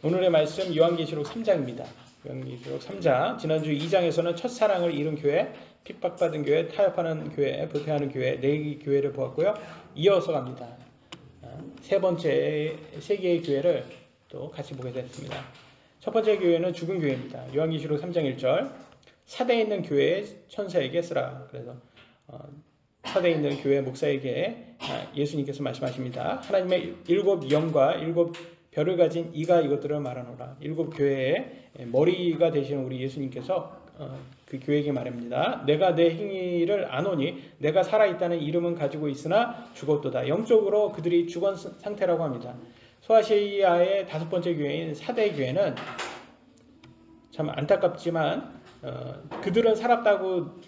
오늘의 말씀 요한계시록 3장입니다. 요한계시록 3장. 지난주 2장에서는 첫사랑을 잃은 교회, 핍박받은 교회, 타협하는 교회, 불평하는 교회, 네 교회를 보았고요. 이어서 갑니다. 세 번째 세 개의 교회를 또 같이 보게 됐습니다. 첫 번째 교회는 죽은 교회입니다. 요한계시록 3장 1절. 사대에 있는 교회의 천사에게 쓰라. 그래서 사대에 있는 교회 목사에게 예수님께서 말씀하십니다. 하나님의 일곱 영과 일곱 별을 가진 이가 이것들을 말하노라. 일곱 교회의 머리가 되시는 우리 예수님께서 그 교회에게 말합니다. 내가 내 행위를 아노니 내가 살아있다는 이름은 가지고 있으나 죽었도다. 영적으로 그들이 죽은 상태라고 합니다. 소아시아의 다섯 번째 교회인 사대 교회는 참 안타깝지만 그들은 살았다고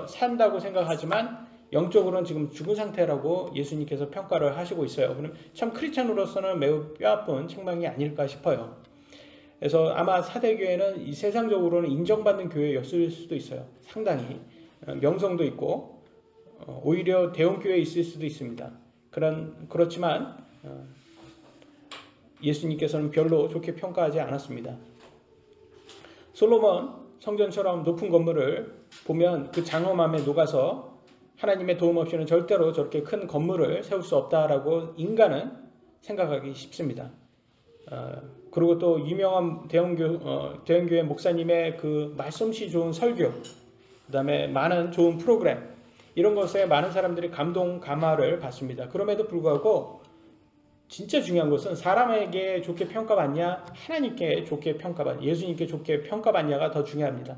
산다고 생각하지만 영적으로는 지금 죽은 상태라고 예수님께서 평가를 하시고 있어요. 그럼 참 크리스찬으로서는 매우 뼈아픈 책망이 아닐까 싶어요. 그래서 아마 사대교회는 이 세상적으로는 인정받는 교회였을 수도 있어요. 상당히 명성도 있고 오히려 대형교회에 있을 수도 있습니다. 그렇지만 예수님께서는 별로 좋게 평가하지 않았습니다. 솔로몬 성전처럼 높은 건물을 보면 그 장엄함에 녹아서 하나님의 도움 없이는 절대로 저렇게 큰 건물을 세울 수 없다라고 인간은 생각하기 쉽습니다. 그리고 또 유명한 대형교회 목사님의 그 말솜씨 좋은 설교, 그 다음에 많은 좋은 프로그램, 이런 것에 많은 사람들이 감동, 감화를 받습니다. 그럼에도 불구하고 진짜 중요한 것은 사람에게 좋게 평가받냐, 하나님께 좋게 평가받냐, 예수님께 좋게 평가받냐가 더 중요합니다.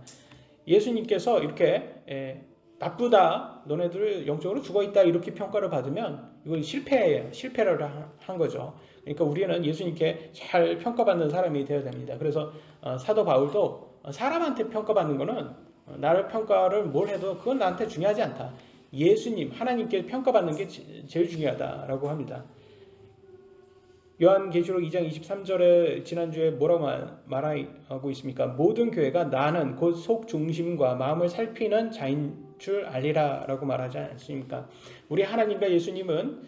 예수님께서 이렇게 나쁘다, 너네들 영적으로 죽어있다 이렇게 평가를 받으면 이건 실패예요. 실패를 한 거죠. 그러니까 우리는 예수님께 잘 평가받는 사람이 되어야 됩니다. 그래서 사도 바울도 사람한테 평가받는 거는 나를 평가를 뭘 해도 그건 나한테 중요하지 않다. 예수님, 하나님께 평가받는 게 제일 중요하다라고 합니다. 요한계시록 2장 23절에 지난주에 뭐라고 말하고 있습니까? 모든 교회가 나는 곧 속 중심과 마음을 살피는 자인 줄 알리라 라고 말하지 않습니까? 우리 하나님과 예수님은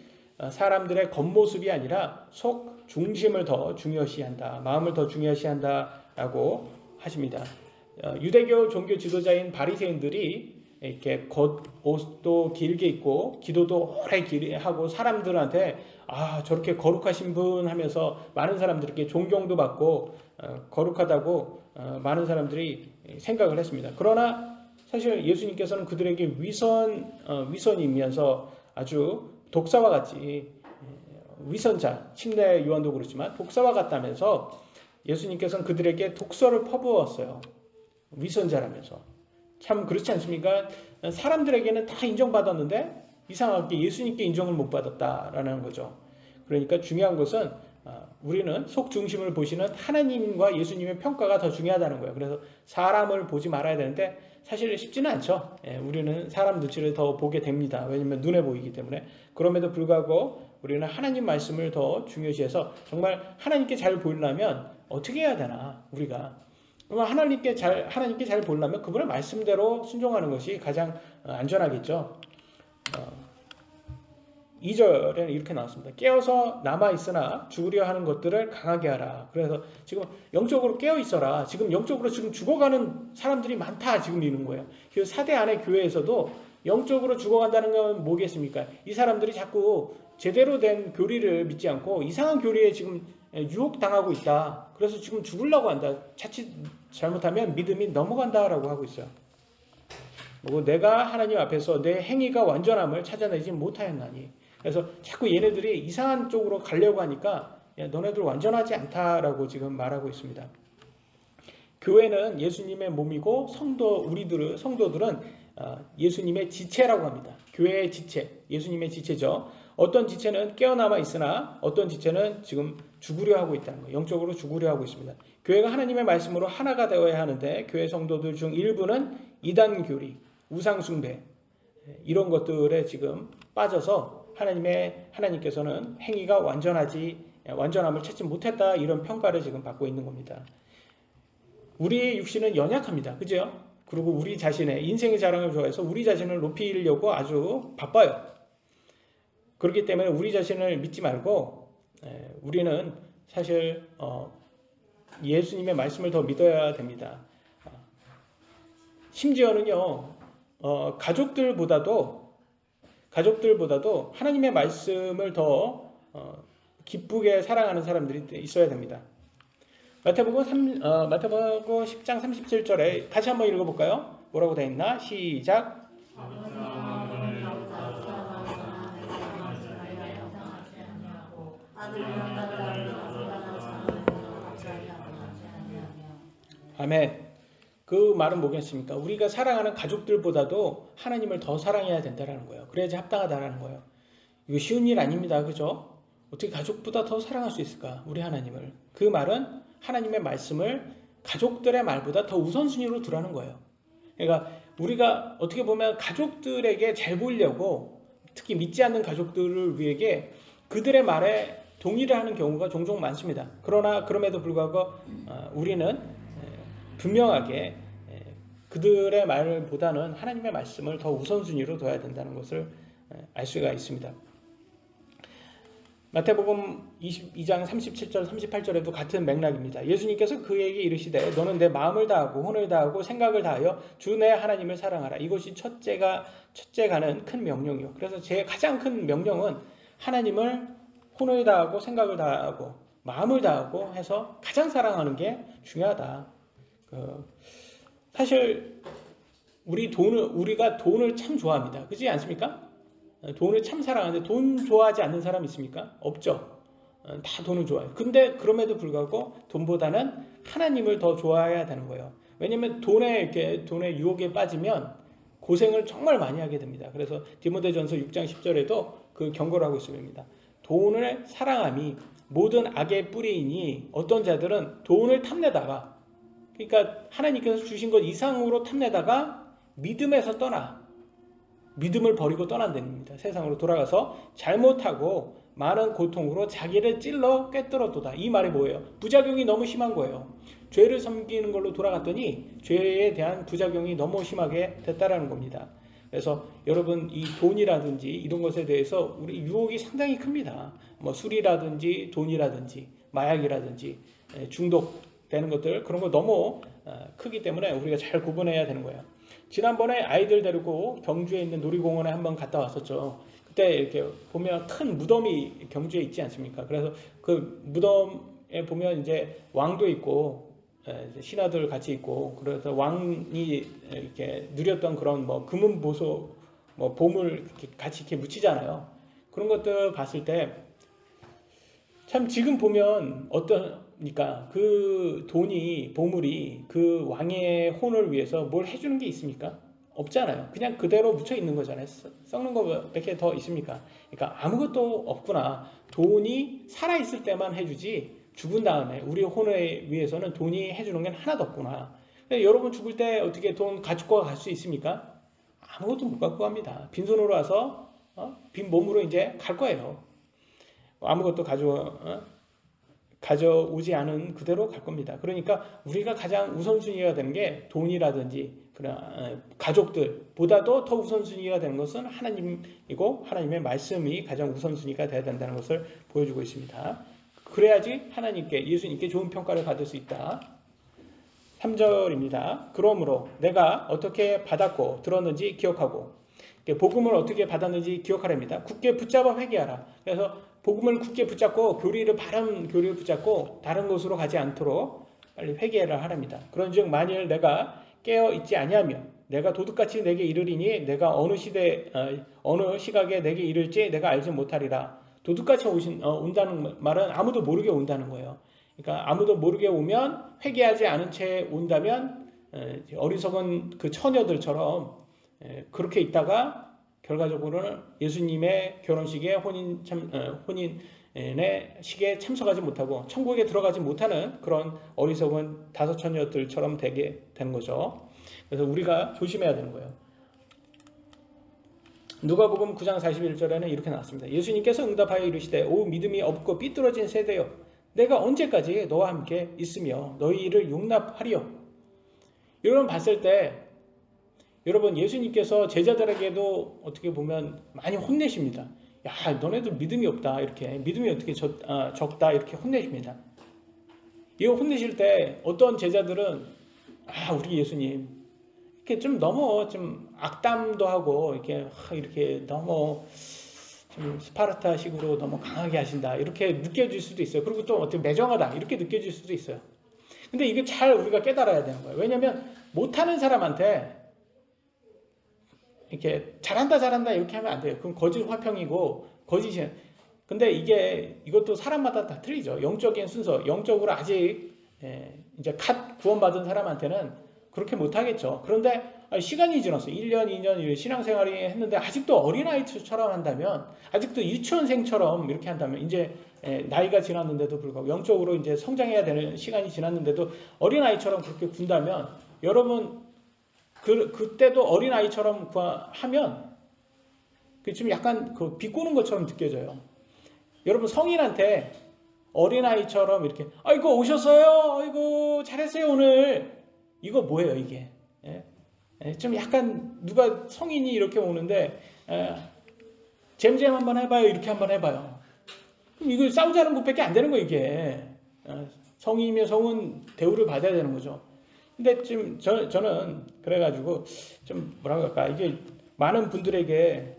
사람들의 겉모습이 아니라 속 중심을 더 중요시한다. 마음을 더 중요시한다 라고 하십니다. 유대교 종교 지도자인 바리새인들이 이렇게 겉옷도 길게 입고 기도도 오래 길게 하고 사람들한테 저렇게 거룩하신 분 하면서 많은 사람들에게 존경도 받고 거룩하다고 많은 사람들이 생각을 했습니다. 그러나 사실 예수님께서는 그들에게 위선이면서 아주 독사와 같이 위선자, 침례 요한도 그렇지만 독사와 같다면서 예수님께서는 그들에게 독서를 퍼부었어요. 위선자라면서. 참 그렇지 않습니까? 사람들에게는 다 인정받았는데 이상하게 예수님께 인정을 못 받았다라는 거죠. 그러니까 중요한 것은 우리는 속 중심을 보시는 하나님과 예수님의 평가가 더 중요하다는 거예요. 그래서 사람을 보지 말아야 되는데 사실 쉽지는 않죠. 우리는 사람 눈치를 더 보게 됩니다. 왜냐하면 눈에 보이기 때문에. 그럼에도 불구하고 우리는 하나님 말씀을 더 중요시해서 정말 하나님께 잘 보이려면 어떻게 해야 되나 우리가. 하나님께 잘 보려면 그분의 말씀대로 순종하는 것이 가장 안전하겠죠. 2절에는 이렇게 나왔습니다. 깨어서 남아있으나 죽으려 하는 것들을 강하게 하라. 그래서 지금 영적으로 깨어있어라. 지금 영적으로 지금 죽어가는 사람들이 많다. 지금 이런 거예요. 그 사대 안의 교회에서도 영적으로 죽어간다는 건 뭐겠습니까? 이 사람들이 자꾸 제대로 된 교리를 믿지 않고 이상한 교리에 지금 유혹당하고 있다. 그래서 지금 죽으려고 한다. 자칫 잘못하면 믿음이 넘어간다라고 하고 있어요. 그리고 내가 하나님 앞에서 내 행위가 완전함을 찾아내지 못하였나니. 그래서 자꾸 얘네들이 이상한 쪽으로 가려고 하니까 너네들 완전하지 않다라고 지금 말하고 있습니다. 교회는 예수님의 몸이고 성도들은 예수님의 지체라고 합니다. 교회의 지체, 예수님의 지체죠. 어떤 지체는 깨어남아 있으나 어떤 지체는 지금 죽으려 하고 있다는 거예요. 영적으로 죽으려 하고 있습니다. 교회가 하나님의 말씀으로 하나가 되어야 하는데 교회 성도들 중 일부는 이단 교리, 우상 숭배 이런 것들에 지금 빠져서 하나님께서는 행위가 완전함을 찾지 못했다 이런 평가를 지금 받고 있는 겁니다. 우리의 육신은 연약합니다. 그죠? 그리고 우리 자신의 인생의 자랑을 좋아해서 우리 자신을 높이려고 아주 바빠요. 그렇기 때문에 우리 자신을 믿지 말고 우리는 사실 예수님의 말씀을 더 믿어야 됩니다. 심지어는요, 가족들보다도 하나님의 말씀을 더 기쁘게 사랑하는 사람들이 있어야 됩니다. 마태복음 10장 37절에 다시 한번 읽어볼까요? 뭐라고 되어 있나? 시작. 아멘. 그 말은 뭐겠습니까? 우리가 사랑하는 가족들보다도 하나님을 더 사랑해야 된다는 거예요. 그래야지 합당하다는 거예요. 이거 쉬운 일 아닙니다. 그죠? 어떻게 가족보다 더 사랑할 수 있을까? 우리 하나님을. 그 말은 하나님의 말씀을 가족들의 말보다 더 우선순위로 두라는 거예요. 그러니까 우리가 어떻게 보면 가족들에게 잘 보이려고, 특히 믿지 않는 가족들을 위해 그들의 말에 동의를 하는 경우가 종종 많습니다. 그러나 그럼에도 불구하고 우리는 분명하게 그들의 말보다는 하나님의 말씀을 더 우선순위로 둬야 된다는 것을 알 수가 있습니다. 마태복음 22장 37절 38절에도 같은 맥락입니다. 예수님께서 그에게 이르시되 너는 내 마음을 다하고 혼을 다하고 생각을 다하여 주 내 하나님을 사랑하라. 이것이 첫째가는 큰 명령이요. 그래서 제 가장 큰 명령은 하나님을 혼을 다하고 생각을 다하고 마음을 다하고 해서 가장 사랑하는 게 중요하다. 사실 우리가 돈을 참 좋아합니다. 그렇지 않습니까? 돈을 참 사랑하는데 돈 좋아하지 않는 사람 있습니까? 없죠. 다 돈을 좋아해요. 근데 그럼에도 불구하고 돈보다는 하나님을 더 좋아해야 되는 거예요. 왜냐하면 돈의 유혹에 빠지면 고생을 정말 많이 하게 됩니다. 그래서 디모데전서 6장 10절에도 그 경고를 하고 있습니다. 돈을 사랑함이 모든 악의 뿌리이니 어떤 자들은 돈을 탐내다가, 그러니까 하나님께서 주신 것 이상으로 탐내다가 믿음에서 떠나, 믿음을 버리고 떠난답니다. 세상으로 돌아가서 잘못하고 많은 고통으로 자기를 찔러 꿰뚫었도다. 이 말이 뭐예요? 부작용이 너무 심한 거예요. 죄를 섬기는 걸로 돌아갔더니 죄에 대한 부작용이 너무 심하게 됐다라는 겁니다. 그래서 여러분, 이 돈이라든지 이런 것에 대해서 우리 유혹이 상당히 큽니다. 뭐 술이라든지 돈이라든지 마약이라든지 중독되는 것들, 그런 거 너무 크기 때문에 우리가 잘 구분해야 되는 거예요. 지난번에 아이들 데리고 경주에 있는 놀이공원에 한번 갔다 왔었죠. 그때 이렇게 보면 큰 무덤이 경주에 있지 않습니까? 그래서 그 무덤에 보면 이제 왕도 있고 신하들 같이 있고, 그래서 왕이 이렇게 누렸던 그런 뭐 금은 보소, 뭐 보물 같이 이렇게 묻히잖아요. 그런 것들 봤을 때 참 지금 보면 어떠니까 그 돈이, 보물이 그 왕의 혼을 위해서 뭘 해주는 게 있습니까? 없잖아요. 그냥 그대로 묻혀 있는 거잖아요. 썩는 거 몇 개 더 있습니까? 그러니까 아무것도 없구나. 돈이 살아있을 때만 해주지 죽은 다음에 우리 혼을 위해서는 돈이 해주는 게 하나도 없구나. 여러분 죽을 때 어떻게 돈 가지고 갈 수 있습니까? 아무것도 못 갖고 갑니다. 빈손으로 와서 빈 몸으로 이제 갈 거예요. 아무것도 가져오지 않은 그대로 갈 겁니다. 그러니까 우리가 가장 우선순위가 되는 게 돈이라든지 가족들보다도 더 우선순위가 되는 것은 하나님이고, 하나님의 말씀이 가장 우선순위가 되어야 된다는 것을 보여주고 있습니다. 그래야지 하나님께, 예수님께 좋은 평가를 받을 수 있다. 3절입니다. 그러므로 내가 어떻게 받았고 들었는지 기억하고, 복음을 어떻게 받았는지 기억하랍니다. 굳게 붙잡아 회개하라. 그래서 복음을 굳게 붙잡고 바른 교리를 붙잡고 다른 곳으로 가지 않도록 빨리 회개를 하랍니다. 그런즉 만일 내가 깨어 있지 아니하면 내가 도둑같이 내게 이르리니 내가 어느 시각에 내게 이를지 내가 알지 못하리라. 도둑같이 온다는 말은 아무도 모르게 온다는 거예요. 그러니까 아무도 모르게 오면, 회개하지 않은 채 온다면 어리석은 그 처녀들처럼 그렇게 있다가 결과적으로는 예수님의 결혼식에 혼인의 식에 참석하지 못하고 천국에 들어가지 못하는 그런 어리석은 다섯 처녀들처럼 되게 되는 거죠. 그래서 우리가 조심해야 되는 거예요. 누가복음 9장 41절에는 이렇게 나왔습니다. 예수님께서 응답하여 이르시되 오 믿음이 없고 삐뚤어진 세대여, 내가 언제까지 너와 함께 있으며 너희 일을 용납하리요. 이런 봤을 때 여러분, 예수님께서 제자들에게도 어떻게 보면 많이 혼내십니다. 야, 너네들 믿음이 없다, 이렇게 믿음이 어떻게 적다, 이렇게 혼내십니다. 이거 혼내실 때 어떤 제자들은 우리 예수님 이렇게 좀 너무 좀 악담도 하고 이렇게 너무 좀 스파르타식으로 너무 강하게 하신다 이렇게 느껴질 수도 있어요. 그리고 또 어떻게 매정하다 이렇게 느껴질 수도 있어요. 근데 이게 잘 우리가 깨달아야 되는 거예요. 왜냐하면 못하는 사람한테 이렇게 잘한다 이렇게 하면 안 돼요. 그럼 거짓 화평이고 거짓이. 근데 이것도 사람마다 다 틀리죠. 영적인 순서, 영적으로 아직 이제 갓 구원받은 사람한테는 그렇게 못하겠죠. 그런데 시간이 지났어. 1년, 2년 신앙생활이 했는데 아직도 어린아이처럼 한다면, 아직도 유치원생처럼 이렇게 한다면, 이제 나이가 지났는데도 불구하고 영적으로 이제 성장해야 되는 시간이 지났는데도 어린아이처럼 그렇게 군다면, 여러분 그때도 어린아이처럼 하면 좀 약간 비꼬는 것처럼 느껴져요. 여러분 성인한테 어린아이처럼 이렇게 아이고 오셨어요, 아이고 잘했어요 오늘, 이거 뭐예요 이게? 좀 약간 누가 성인이 이렇게 오는데 잼잼 한번 해봐요 이렇게 한번 해봐요. 그럼 이거 싸우자는 것밖에 안 되는 거예요 이게. 성인이면 성은 대우를 받아야 되는 거죠. 근데 지금 저는 그래가지고 좀 뭐라고 할까, 이게 많은 분들에게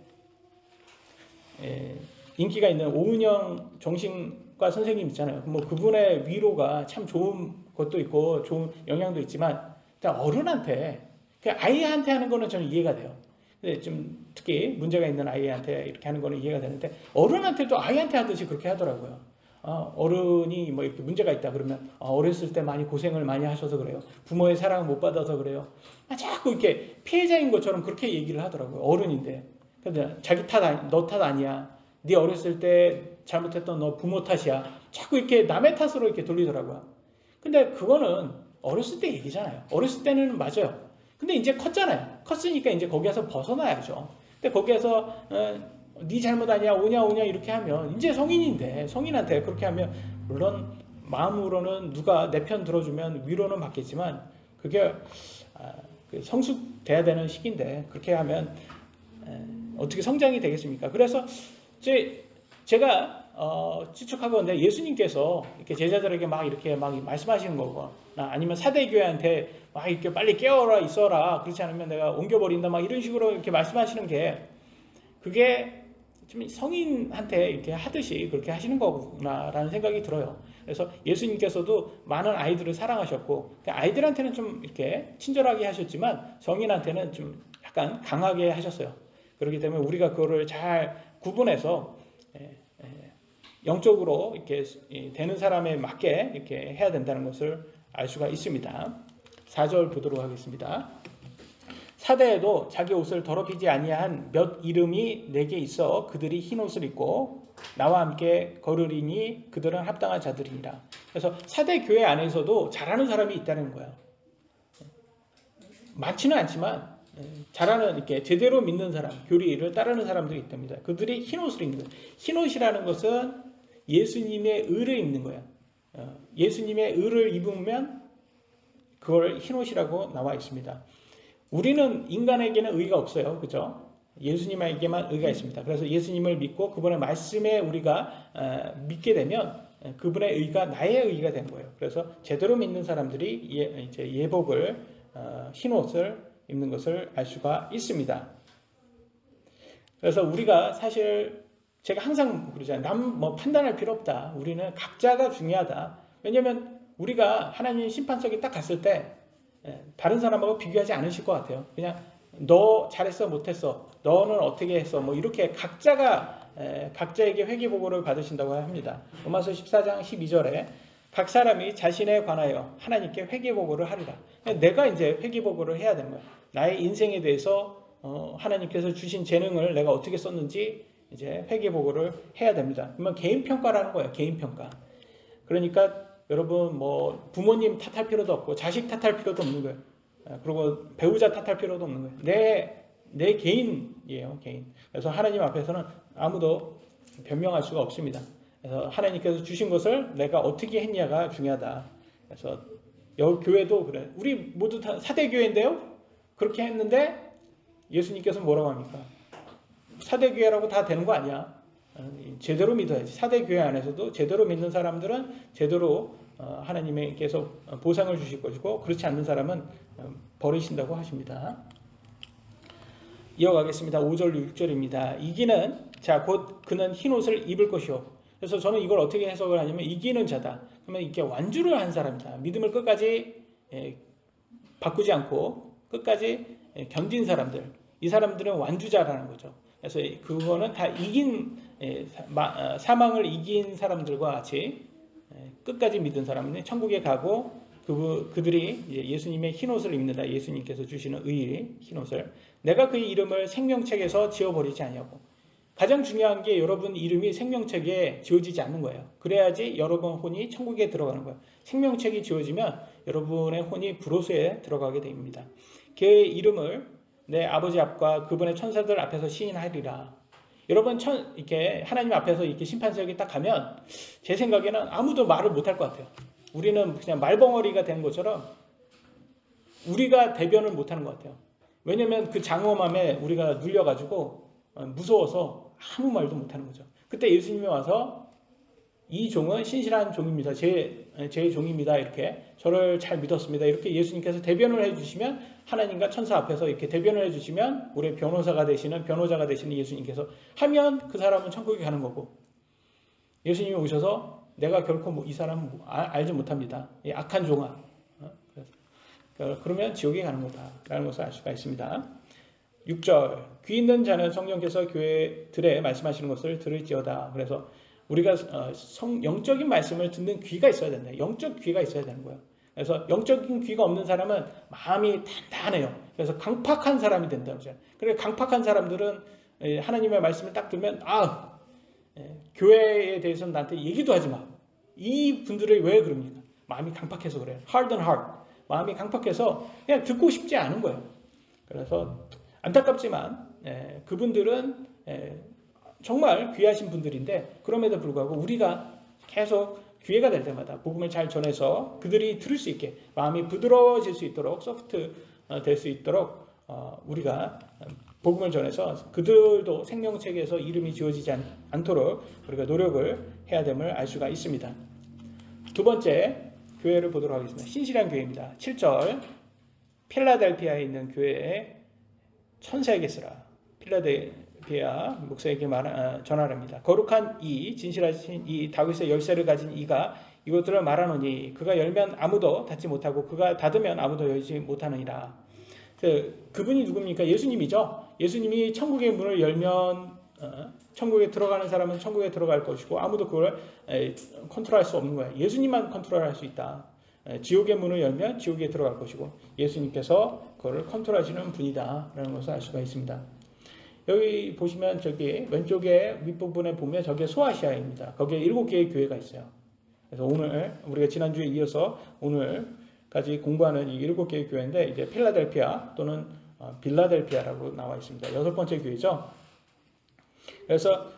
인기가 있는 오은영 정신과 선생님 있잖아요. 뭐 그분의 위로가 참 좋은 것도 있고 좋은 영향도 있지만, 일단 어른한테, 아이한테 하는 거는 저는 이해가 돼요. 근데 좀 특히 문제가 있는 아이한테 이렇게 하는 거는 이해가 되는데, 어른한테도 아이한테 하듯이 그렇게 하더라고요. 어른이 뭐 이렇게 문제가 있다 그러면 어렸을 때 많이 고생을 많이 하셔서 그래요. 부모의 사랑을 못 받아서 그래요. 자꾸 이렇게 피해자인 것처럼 그렇게 얘기를 하더라고요. 어른인데. 근데 자기 탓, 너 탓 아니야. 네 어렸을 때 잘못했던 너 부모 탓이야. 자꾸 이렇게 남의 탓으로 이렇게 돌리더라고요. 근데 그거는 어렸을 때 얘기잖아요. 어렸을 때는 맞아요. 근데 이제 컸잖아요. 컸으니까 이제 거기에서 벗어나야죠. 근데 거기에서 네 잘못 아니야 오냐 이렇게 하면, 이제 성인인데 성인한테 그렇게 하면, 물론 마음으로는 누가 내 편 들어주면 위로는 받겠지만, 그게 성숙돼야 되는 시기인데 그렇게 하면 어떻게 성장이 되겠습니까? 그래서 제가 추측하건대 예수님께서 이렇게 제자들에게 막 이렇게 막 말씀하시는 거고, 아니면 사대교회한테 막 이렇게 빨리 깨어라 있어라, 그렇지 않으면 내가 옮겨버린다 막 이런 식으로 이렇게 말씀하시는 게, 그게 좀 성인한테 이렇게 하듯이 그렇게 하시는 거구나라는 생각이 들어요. 그래서 예수님께서도 많은 아이들을 사랑하셨고, 아이들한테는 좀 이렇게 친절하게 하셨지만 성인한테는 좀 약간 강하게 하셨어요. 그렇기 때문에 우리가 그거를 잘 구분해서 영적으로 이렇게 되는 사람에 맞게 이렇게 해야 된다는 것을 알 수가 있습니다. 4절 보도록 하겠습니다. 사대에도 자기 옷을 더럽히지 아니한 몇 이름이 내게 있어 그들이 흰 옷을 입고 나와 함께 걸으리니 그들은 합당한 자들이니라. 그래서 사대 교회 안에서도 잘하는 사람이 있다는 거예요. 많지는 않지만 잘하는, 이렇게 제대로 믿는 사람, 교리를 따르는 사람들이 있답니다. 그들이 흰 옷을 입는 거예요. 흰 옷이라는 것은 예수님의 의를 입는 거예요. 예수님의 의를 입으면 그걸 흰 옷이라고 나와 있습니다. 우리는 인간에게는 의가 없어요. 그죠? 예수님에게만 의가 있습니다. 그래서 예수님을 믿고 그분의 말씀에 우리가 믿게 되면 그분의 의가 나의 의가 된 거예요. 그래서 제대로 믿는 사람들이 이제 예복을, 흰 옷을 입는 것을 알 수가 있습니다. 그래서 우리가 사실 제가 항상 그러잖아요. 남 뭐 판단할 필요 없다. 우리는 각자가 중요하다. 왜냐하면 우리가 하나님 심판석에 딱 갔을 때 다른 사람하고 비교하지 않으실 것 같아요. 그냥 너 잘했어 못했어, 너는 어떻게 했어, 뭐 이렇게 각자에게 회개보고를 받으신다고 합니다. 로마서 14장 12절에 각 사람이 자신에 관하여 하나님께 회개보고를 하리라. 내가 이제 회개보고를 해야 되는 거예요. 나의 인생에 대해서 하나님께서 주신 재능을 내가 어떻게 썼는지 이제 회개보고를 해야 됩니다. 그러면 개인평가라는 거예요. 개인평가. 그러니까 여러분 뭐 부모님 탓할 필요도 없고 자식 탓할 필요도 없는 거예요. 그리고 배우자 탓할 필요도 없는 거예요. 내 개인이에요. 개인. 그래서 하나님 앞에서는 아무도 변명할 수가 없습니다. 그래서 하나님께서 주신 것을 내가 어떻게 했냐가 중요하다. 그래서 여기 교회도 그래. 우리 모두 다 사대교회인데요. 그렇게 했는데 예수님께서 뭐라고 합니까? 사대교회라고 다 되는 거 아니야. 제대로 믿어야지. 사대교회 안에서도 제대로 믿는 사람들은 제대로 하나님께서 보상을 주실 것이고 그렇지 않는 사람은 버리신다고 하십니다. 이어가겠습니다. 5절 6절입니다. 이기는 자 곧 그는 흰옷을 입을 것이요. 그래서 저는 이걸 어떻게 해석을 하냐면 이기는 자다. 그러면 이렇게 완주를 한 사람이다. 믿음을 끝까지 바꾸지 않고 끝까지 견딘 사람들. 이 사람들은 완주자라는 거죠. 그래서 그거는 다 이긴 사망을 이긴 사람들과 같이 끝까지 믿은 사람은 천국에 가고 그들이 예수님의 흰옷을 입는다. 예수님께서 주시는 의의 흰옷을 내가 그의 이름을 생명책에서 지워버리지 않냐고. 가장 중요한 게 여러분 이름이 생명책에 지워지지 않는 거예요. 그래야지 여러분 혼이 천국에 들어가는 거예요. 생명책이 지워지면 여러분의 혼이 불호수에 들어가게 됩니다. 그의 이름을 내 아버지 앞과 그분의 천사들 앞에서 시인하리라. 여러분 이렇게 하나님 앞에서 이렇게 심판석에 딱 가면 제 생각에는 아무도 말을 못할 것 같아요. 우리는 그냥 말벙어리가 된 것처럼 우리가 대변을 못하는 것 같아요. 왜냐하면 그 장엄함에 우리가 눌려가지고 무서워서 아무 말도 못하는 거죠. 그때 예수님이 와서 이 종은 신실한 종입니다. 제 종입니다. 이렇게 저를 잘 믿었습니다. 이렇게 예수님께서 대변을 해주시면 하나님과 천사 앞에서 이렇게 대변을 해주시면 우리의 변호자가 되시는 예수님께서 하면 그 사람은 천국에 가는 거고 예수님이 오셔서 내가 결코 이 사람 알지 못합니다. 이 악한 종아. 그러면 지옥에 가는 거다라는 것을 알 수가 있습니다. 6절 귀 있는 자는 성령께서 교회들에 말씀하시는 것을 들을지어다. 그래서 우리가 영적인 말씀을 듣는 귀가 있어야 된다. 영적 귀가 있어야 되는 거예요. 그래서 영적인 귀가 없는 사람은 마음이 단단해요. 그래서 강팍한 사람이 된다는 거죠. 그래서 강팍한 사람들은 하나님의 말씀을 딱 들으면 교회에 대해서는 나한테 얘기도 하지 마. 이 분들이 왜 그럽니까? 마음이 강팍해서 그래요. Hardened heart. 마음이 강팍해서 그냥 듣고 싶지 않은 거예요. 그래서 안타깝지만 그분들은 정말 귀하신 분들인데 그럼에도 불구하고 우리가 계속 기회가 될 때마다 복음을 잘 전해서 그들이 들을 수 있게 마음이 부드러워질 수 있도록 소프트 될 수 있도록 우리가 복음을 전해서 그들도 생명책에서 이름이 지워지지 않도록 우리가 노력을 해야 됨을 알 수가 있습니다. 두 번째 교회를 보도록 하겠습니다. 신실한 교회입니다. 7절 필라델피아에 있는 교회에 천사에게 쓰라. 필라델피아 목사에게 전하랍니다. 거룩한 이 진실하신 이 다윗의 열쇠를 가진 이가 이것들을 말하노니 그가 열면 아무도 닫지 못하고 그가 닫으면 아무도 열지 못하느니라. 그분이 누굽니까? 예수님이죠. 예수님이 천국의 문을 열면 천국에 들어가는 사람은 천국에 들어갈 것이고 아무도 그걸 컨트롤할 수 없는 거예요. 예수님만 컨트롤할 수 있다. 지옥의 문을 열면 지옥에 들어갈 것이고 예수님께서 그걸 컨트롤하시는 분이다 라는 것을 알 수가 있습니다. 여기 보시면 저기 왼쪽에 윗부분에 보면 저게 소아시아입니다. 거기에 7개의 교회가 있어요. 그래서 오늘 우리가 지난주에 이어서 오늘까지 공부하는 이 7개의 교회인데 이제 필라델피아 또는 빌라델피아라고 나와 있습니다. 6번째 교회죠. 그래서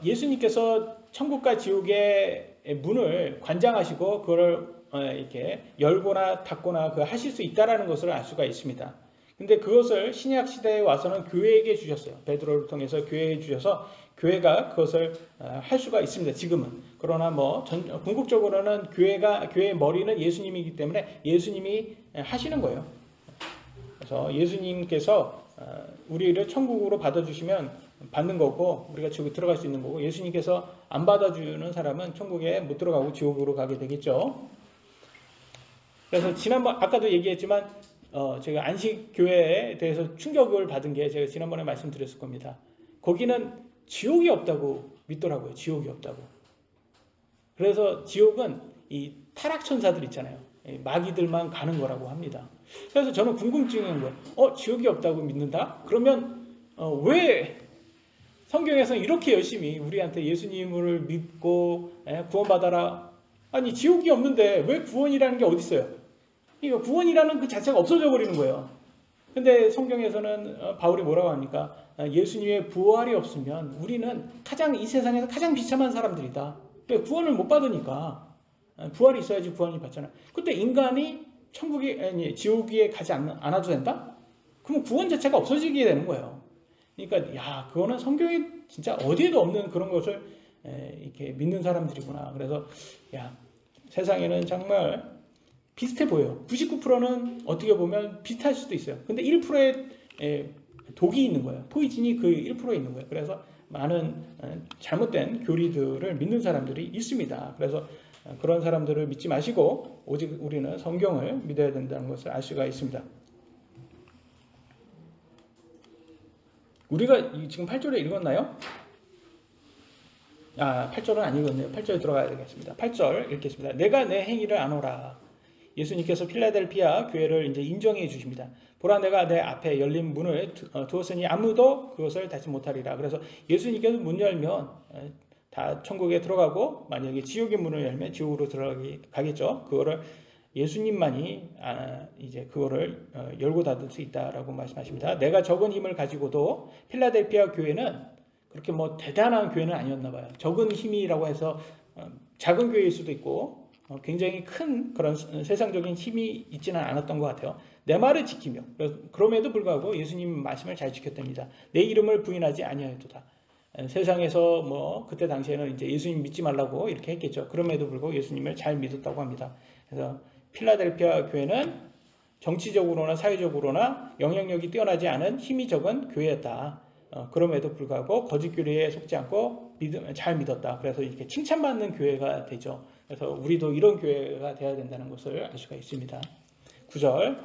예수님께서 천국과 지옥의 문을 관장하시고 그걸 이렇게 열거나 닫거나 하실 수 있다라는 것을 알 수가 있습니다. 근데 그것을 신약 시대에 와서는 교회에게 주셨어요. 베드로를 통해서 교회에 주셔서 교회가 그것을 할 수가 있습니다. 지금은. 그러나 궁극적으로는 교회의 머리는 예수님이기 때문에 예수님이 하시는 거예요. 그래서 예수님께서 우리를 천국으로 받아주시면 받는 거고 우리가 지옥에 들어갈 수 있는 거고 예수님께서 안 받아주는 사람은 천국에 못 들어가고 지옥으로 가게 되겠죠. 그래서 아까도 얘기했지만 제가 안식교회에 대해서 충격을 받은 게 제가 지난번에 말씀드렸을 겁니다. 거기는 지옥이 없다고 믿더라고요. 지옥이 없다고. 그래서 지옥은 이 타락천사들 있잖아요. 마귀들만 가는 거라고 합니다. 그래서 저는 궁금증인 거예요. 지옥이 없다고 믿는다? 그러면 왜 성경에서는 이렇게 열심히 우리한테 예수님을 믿고 구원받아라. 아니 지옥이 없는데 왜 구원이라는 게 어디 있어요? 이거 구원이라는 그 자체가 없어져 버리는 거예요. 근데 성경에서는 바울이 뭐라고 합니까? 예수님의 부활이 없으면 우리는 이 세상에서 가장 비참한 사람들이다. 구원을 못 받으니까 부활이 있어야지 구원을 받잖아요. 근데 인간이 지옥에 가지 않아도 된다? 그러면 구원 자체가 없어지게 되는 거예요. 그러니까 그거는 성경에 진짜 어디에도 없는 그런 것을 이렇게 믿는 사람들이구나. 그래서 세상에는 정말 비슷해 보여요. 99%는 어떻게 보면 비슷할 수도 있어요. 근데 1%의 독이 있는 거예요. 포이즌이 그 1%에 있는 거예요. 그래서 많은 잘못된 교리들을 믿는 사람들이 있습니다. 그래서 그런 사람들을 믿지 마시고 오직 우리는 성경을 믿어야 된다는 것을 알 수가 있습니다. 우리가 지금 8절에 읽었나요? 8절은 안 읽었네요. 8절에 들어가야 되겠습니다. 8절 읽겠습니다. 내가 내 행위를 아노라. 예수님께서 필라델피아 교회를 이제 인정해 주십니다. 보라, 내가 내 앞에 열린 문을 두었으니 아무도 그것을 닫지 못하리라. 그래서 예수님께서 문 열면 다 천국에 들어가고, 만약에 지옥의 문을 열면 지옥으로 들어가겠죠. 그거를 예수님만이 이제 그거를 열고 닫을 수 있다라고 말씀하십니다. 내가 적은 힘을 가지고도 필라델피아 교회는 그렇게 뭐 대단한 교회는 아니었나 봐요. 적은 힘이라고 해서 작은 교회일 수도 있고 굉장히 큰 그런 세상적인 힘이 있지는 않았던 것 같아요. 내 말을 지키며, 그럼에도 불구하고 예수님 말씀을 잘 지켰답니다. 내 이름을 부인하지 아니하였도다. 세상에서 뭐 그때 당시에는 이제 예수님 믿지 말라고 이렇게 했겠죠. 그럼에도 불구하고 예수님을 잘 믿었다고 합니다. 그래서 필라델피아 교회는 정치적으로나 사회적으로나 영향력이 뛰어나지 않은 힘이 적은 교회였다. 그럼에도 불구하고 거짓 교리에 속지 않고 잘 믿었다. 그래서 이렇게 칭찬받는 교회가 되죠. 그래서 우리도 이런 교회가 되어야 된다는 것을 알 수가 있습니다. 9절,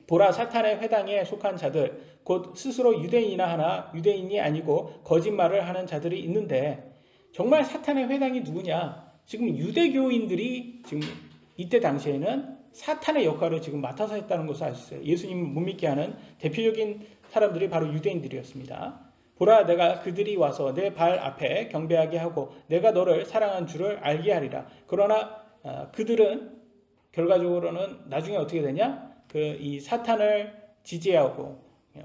보라, 사탄의 회당에 속한 자들 곧 스스로 유대인이나 하나 유대인이 아니고 거짓말을 하는 자들이 있는데, 정말 사탄의 회당이 누구냐? 지금 유대교인들이 지금 이때 당시에는 사탄의 역할을 지금 맡아서 했다는 것을 알 수 있어요. 예수님을 못 믿게 하는 대표적인 사람들이 바로 유대인들이었습니다. 보라, 내가 그들이 와서 내 발 앞에 경배하게 하고 내가 너를 사랑한 줄을 알게 하리라. 그러나 그들은 결과적으로는 나중에 어떻게 되냐? 이 사탄을 지지하고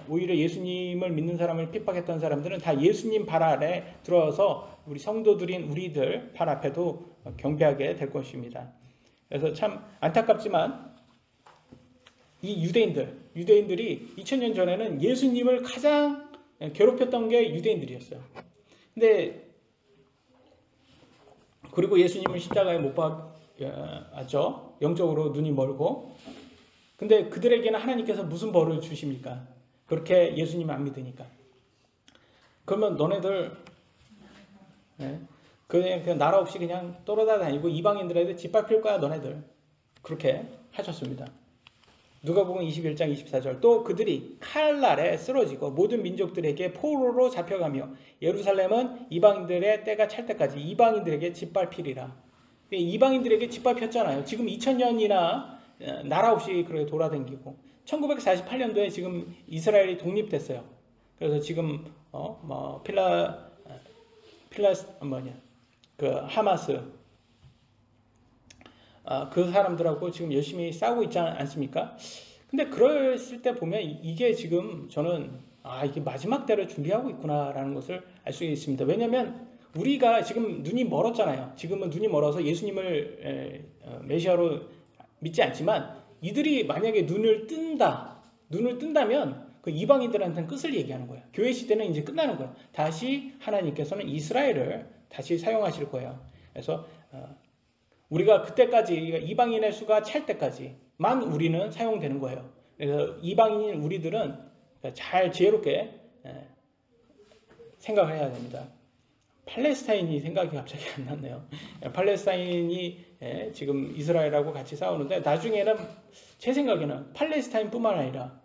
오히려 예수님을 믿는 사람을 핍박했던 사람들은 다 예수님 발 아래 들어와서 우리 성도들인 우리들 발 앞에도 경배하게 될 것입니다. 그래서 참 안타깝지만 이 유대인들이 2000년 전에는 예수님을 가장 괴롭혔던 게 유대인들이었어요. 근데 그리고 예수님을 십자가에 못 박았죠. 영적으로 눈이 멀고. 근데 그들에게는 하나님께서 무슨 벌을 주십니까? 그렇게 예수님을 안 믿으니까. 그러면 너네들 그냥 나라 없이 그냥 떠돌아다니고 이방인들에게 짓밟힐 거야 너네들. 그렇게 하셨습니다. 누가복음 21장 24절, 또 그들이 칼날에 쓰러지고 모든 민족들에게 포로로 잡혀가며 예루살렘은 이방인들의 때가 찰 때까지 이방인들에게 짓밟히리라. 이방인들에게 짓밟혔잖아요. 지금 2000년이나 나라 없이 그렇게 돌아다니고 1948년도에 지금 이스라엘이 독립됐어요. 그래서 지금 하마스 그 사람들하고 지금 열심히 싸우고 있지 않습니까? 근데 그랬을 때 보면 이게 지금 저는 이게 마지막 때를 준비하고 있구나라는 것을 알 수 있습니다. 왜냐하면 우리가 지금 눈이 멀었잖아요. 지금은 눈이 멀어서 예수님을 메시아로 믿지 않지만 이들이 만약에 눈을 뜬다면 그 이방인들한테는 끝을 얘기하는 거예요. 교회 시대는 이제 끝나는 거예요. 다시 하나님께서는 이스라엘을 다시 사용하실 거예요. 그래서 우리가 그때까지 이방인의 수가 찰 때까지만 우리는 사용되는 거예요. 그래서 이방인인 우리들은 잘 지혜롭게 생각을 해야 됩니다. 팔레스타인이 생각이 갑자기 안 났네요. 팔레스타인이 지금 이스라엘하고 같이 싸우는데 나중에는 제 생각에는 팔레스타인뿐만 아니라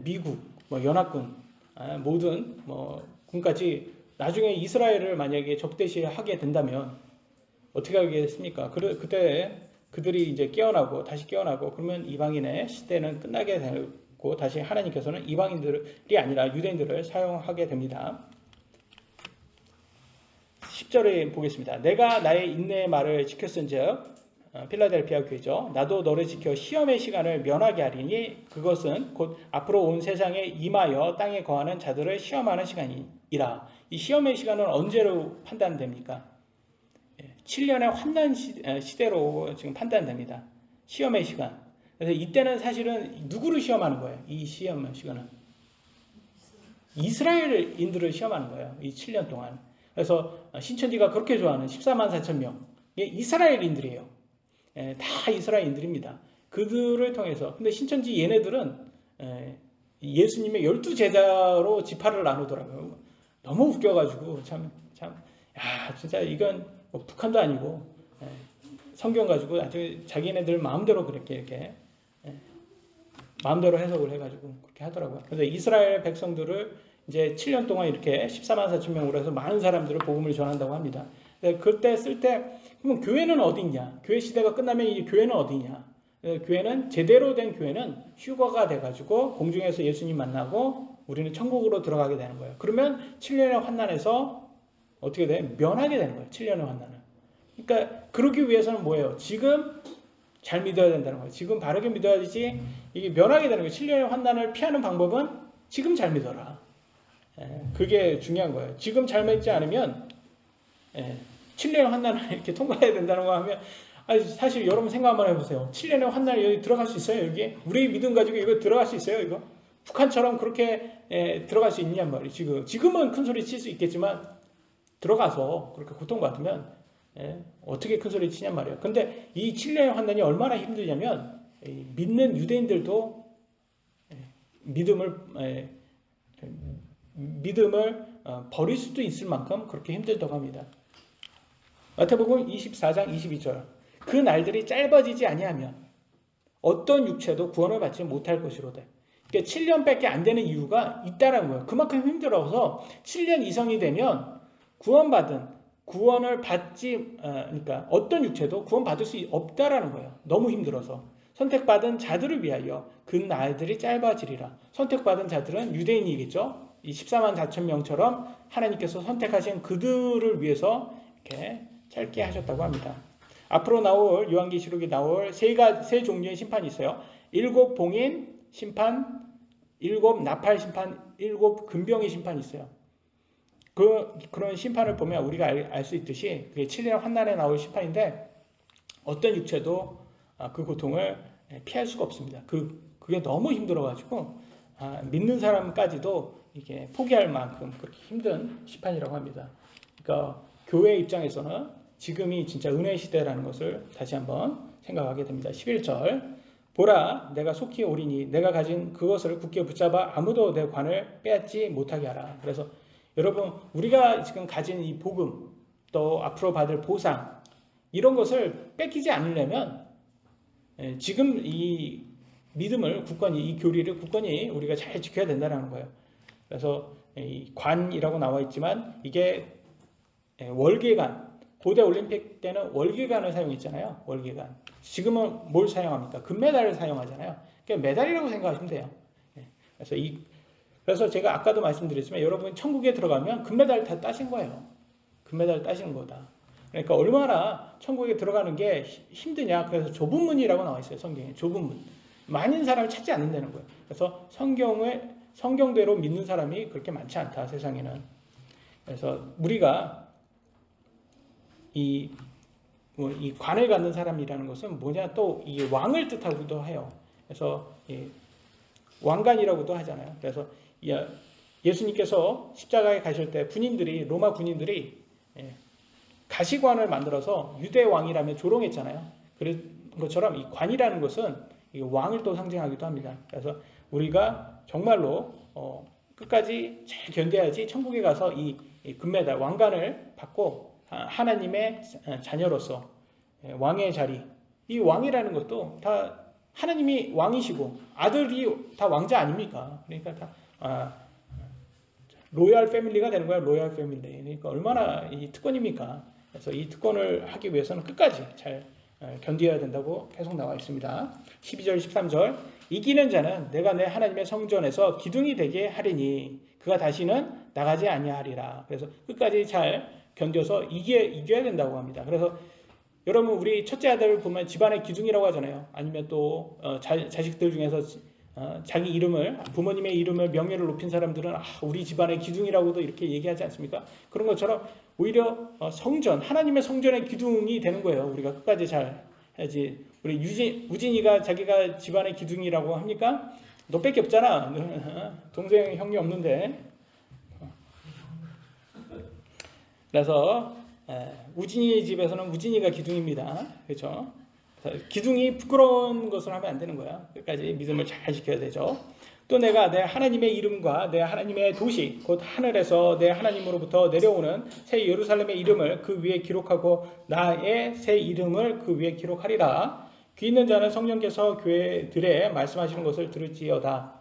미국, 연합군, 모든 군까지 나중에 이스라엘을 만약에 적대시하게 된다면 어떻게 하겠습니까? 그때 그들이 이제 다시 깨어나고 그러면 이방인의 시대는 끝나게 되고 다시 하나님께서는 이방인들이 아니라 유대인들을 사용하게 됩니다. 10절에 보겠습니다. 내가 나의 인내의 말을 지켰은즉, 필라델피아 교회죠. 나도 너를 지켜 시험의 시간을 면하게 하리니 그것은 곧 앞으로 온 세상에 임하여 땅에 거하는 자들을 시험하는 시간이라. 이 시험의 시간은 언제로 판단됩니까? 7년의 환난 시대로 지금 판단됩니다. 시험의 시간. 그래서 이때는 사실은 누구를 시험하는 거예요? 이 시험의 시간은 이스라엘인들을 시험하는 거예요. 이 7년 동안. 그래서 신천지가 그렇게 좋아하는 14만 4천 명이 이스라엘인들이에요. 다 이스라엘인들입니다. 그들을 통해서. 근데 신천지 얘네들은 예수님의 12제자로 지파를 나누더라고요. 너무 웃겨가지고 야, 진짜 이건 뭐 북한도 아니고 성경 가지고 아주 자기네들 마음대로 그렇게 이렇게 마음대로 해석을 해가지고 그렇게 하더라고요. 그래서 이스라엘 백성들을 이제 7년 동안 이렇게 14만 4천 명으로 해서 많은 사람들을 복음을 전한다고 합니다. 그때 쓸 때 그러면 교회는 어디 있냐? 교회 시대가 끝나면 이 교회는 어디 있냐? 교회는 제대로 된 교회는 휴거가 돼가지고 공중에서 예수님 만나고 우리는 천국으로 들어가게 되는 거예요. 그러면 7년의 환난에서 어떻게 돼? 면하게 되는 거예요. 7년의 환난을. 그러니까 그러기 위해서는 뭐예요? 지금 잘 믿어야 된다는 거예요. 지금 바르게 믿어야지 이게 면하게 되는 거예요. 7년의 환난을 피하는 방법은 지금 잘 믿어라. 그게 중요한 거예요. 지금 잘 믿지 않으면 7년의 환난을 이렇게 통과해야 된다는 거 하면 사실 여러분 생각 한번 해보세요. 7년의 환난이 여기 들어갈 수 있어요? 여기? 우리 믿음 가지고 이거 들어갈 수 있어요? 이거? 북한처럼 그렇게 들어갈 수 있냔 말이에요. 지금은 큰 소리 칠 수 있겠지만 들어가서 그렇게 고통받으면 어떻게 큰 소리 치냔 말이에요. 근데 이 7년의 환난이 얼마나 힘들냐면 믿는 유대인들도 믿음을 버릴 수도 있을 만큼 그렇게 힘들다고 합니다. 마태복음 24장 22절 그 날들이 짧아지지 아니하면 어떤 육체도 구원을 받지 못할 것이로되. 그러니까 7년밖에 안 되는 이유가 있다라는 거예요. 그만큼 힘들어서 7년 이상이 되면 구원을 받지 그러니까 어떤 육체도 구원받을 수 없다라는 거예요. 너무 힘들어서. 선택받은 자들을 위하여 그 날들이 짧아지리라. 선택받은 자들은 유대인이겠죠. 이 14만 4천 명처럼 하나님께서 선택하신 그들을 위해서 이렇게 짧게 하셨다고 합니다. 앞으로 나올 요한계시록에 나올 세 종류의 심판이 있어요. 7 봉인 심판, 7 나팔 심판, 7 금병의 심판이 있어요. 그런 심판을 보면 우리가 알 수 있듯이 그게 7년 환난에 나올 심판인데 어떤 육체도 그 고통을 피할 수가 없습니다. 그게 너무 힘들어가지고 믿는 사람까지도 이게 포기할 만큼 그렇게 힘든 심판이라고 합니다. 그러니까 교회 입장에서는 지금이 진짜 은혜 시대라는 것을 다시 한번 생각하게 됩니다. 11절 보라 내가 속히 오리니 내가 가진 그것을 굳게 붙잡아 아무도 내 관을 빼앗지 못하게 하라. 그래서 여러분 우리가 지금 가진 이 복음 또 앞으로 받을 보상 이런 것을 뺏기지 않으려면 지금 이 믿음을 굳건히 이 교리를 굳건히 우리가 잘 지켜야 된다는 거예요. 그래서 이 관이라고 나와 있지만 이게 월계관 고대 올림픽 때는 월계관을 사용했잖아요. 월계관. 지금은 뭘 사용합니까? 금메달을 사용하잖아요. 그러니까 메달이라고 생각하시면 돼요. 그래서 제가 아까도 말씀드렸지만 여러분 천국에 들어가면 금메달 다 따신 거예요. 금메달 따시는 거다. 그러니까 얼마나 천국에 들어가는 게 힘드냐. 그래서 좁은 문이라고 나와 있어요. 성경에. 좁은 문. 많은 사람을 찾지 않는다는 거예요. 그래서 성경대로 믿는 사람이 그렇게 많지 않다. 세상에는. 그래서 우리가 이 관을 갖는 사람이라는 것은 뭐냐 또 이 왕을 뜻하기도 해요. 그래서 왕관이라고도 하잖아요. 그래서 예수님께서 십자가에 가실 때 로마 군인들이 가시관을 만들어서 유대 왕이라면 조롱했잖아요. 그런 것처럼 이 관이라는 것은 왕을 또 상징하기도 합니다. 그래서 우리가 정말로 끝까지 잘 견뎌야지 천국에 가서 이 금메달 왕관을 받고 하나님의 자녀로서 왕의 자리, 이 왕이라는 것도 다 하나님이 왕이시고 아들이 다 왕자 아닙니까? 그러니까 다 로얄 패밀리가 되는 거야. 로얄 패밀리. 그러니까 얼마나 이 특권입니까? 그래서 이 특권을 하기 위해서는 끝까지 잘 견뎌야 된다고 계속 나와 있습니다. 12절 13절 이기는 자는 내가 내 하나님의 성전에서 기둥이 되게 하리니 그가 다시는 나가지 아니하리라. 그래서 끝까지 잘 견뎌서 이겨야 된다고 합니다. 그래서 여러분 우리 첫째 아들을 보면 집안의 기둥이라고 하잖아요. 아니면 또 자식들 중에서 자기 이름을 부모님의 이름을 명예를 높인 사람들은 우리 집안의 기둥이라고도 이렇게 얘기하지 않습니까? 그런 것처럼 오히려 성전 하나님의 성전의 기둥이 되는 거예요. 우리가 끝까지 잘 해야지. 우리 우진이가 자기가 집안의 기둥이라고 합니까? 너밖에 없잖아. 동생 형이 없는데. 그래서 우진이 집에서는 우진이가 기둥입니다. 그렇죠? 기둥이 부끄러운 것을 하면 안 되는 거야. 끝까지 믿음을 잘 지켜야 되죠. 또 내가 내 하나님의 이름과 내 하나님의 도시 곧 하늘에서 내 하나님으로부터 내려오는 새 예루살렘의 이름을 그 위에 기록하고 나의 새 이름을 그 위에 기록하리라. 귀 있는 자는 성령께서 교회들에 말씀하시는 것을 들을지어다.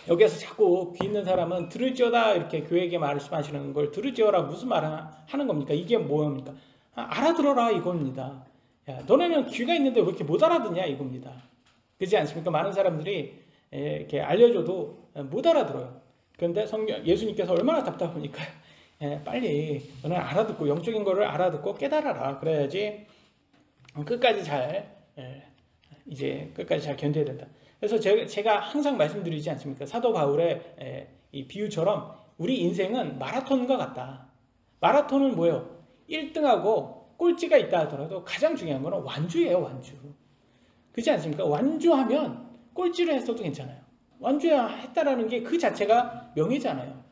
여기에서 자꾸 귀 있는 사람은 들을지어다 이렇게 교회에게 말씀하시는 걸 들을지어라 무슨 말을 하는 겁니까? 이게 뭐입니까? 알아들어라 이겁니다. 야, 너네는 귀가 있는데 왜 이렇게 못 알아듣냐 이겁니다. 그렇지 않습니까? 많은 사람들이 이렇게 알려줘도 못 알아들어요. 그런데 예수님께서 얼마나 답답하니까 빨리 너는 알아듣고 영적인 거를 알아듣고 깨달아라. 그래야지 끝까지 잘 끝까지 잘 견뎌야 된다. 그래서 제가 항상 말씀드리지 않습니까? 사도 바울의 이 비유처럼 우리 인생은 마라톤과 같다. 마라톤은 뭐예요? 1등하고 꼴찌가 있다 하더라도 가장 중요한 거는 완주예요. 완주. 그렇지 않습니까? 완주하면 꼴찌를 했어도 괜찮아요. 완주했다라는 게 그 자체가 명예잖아요.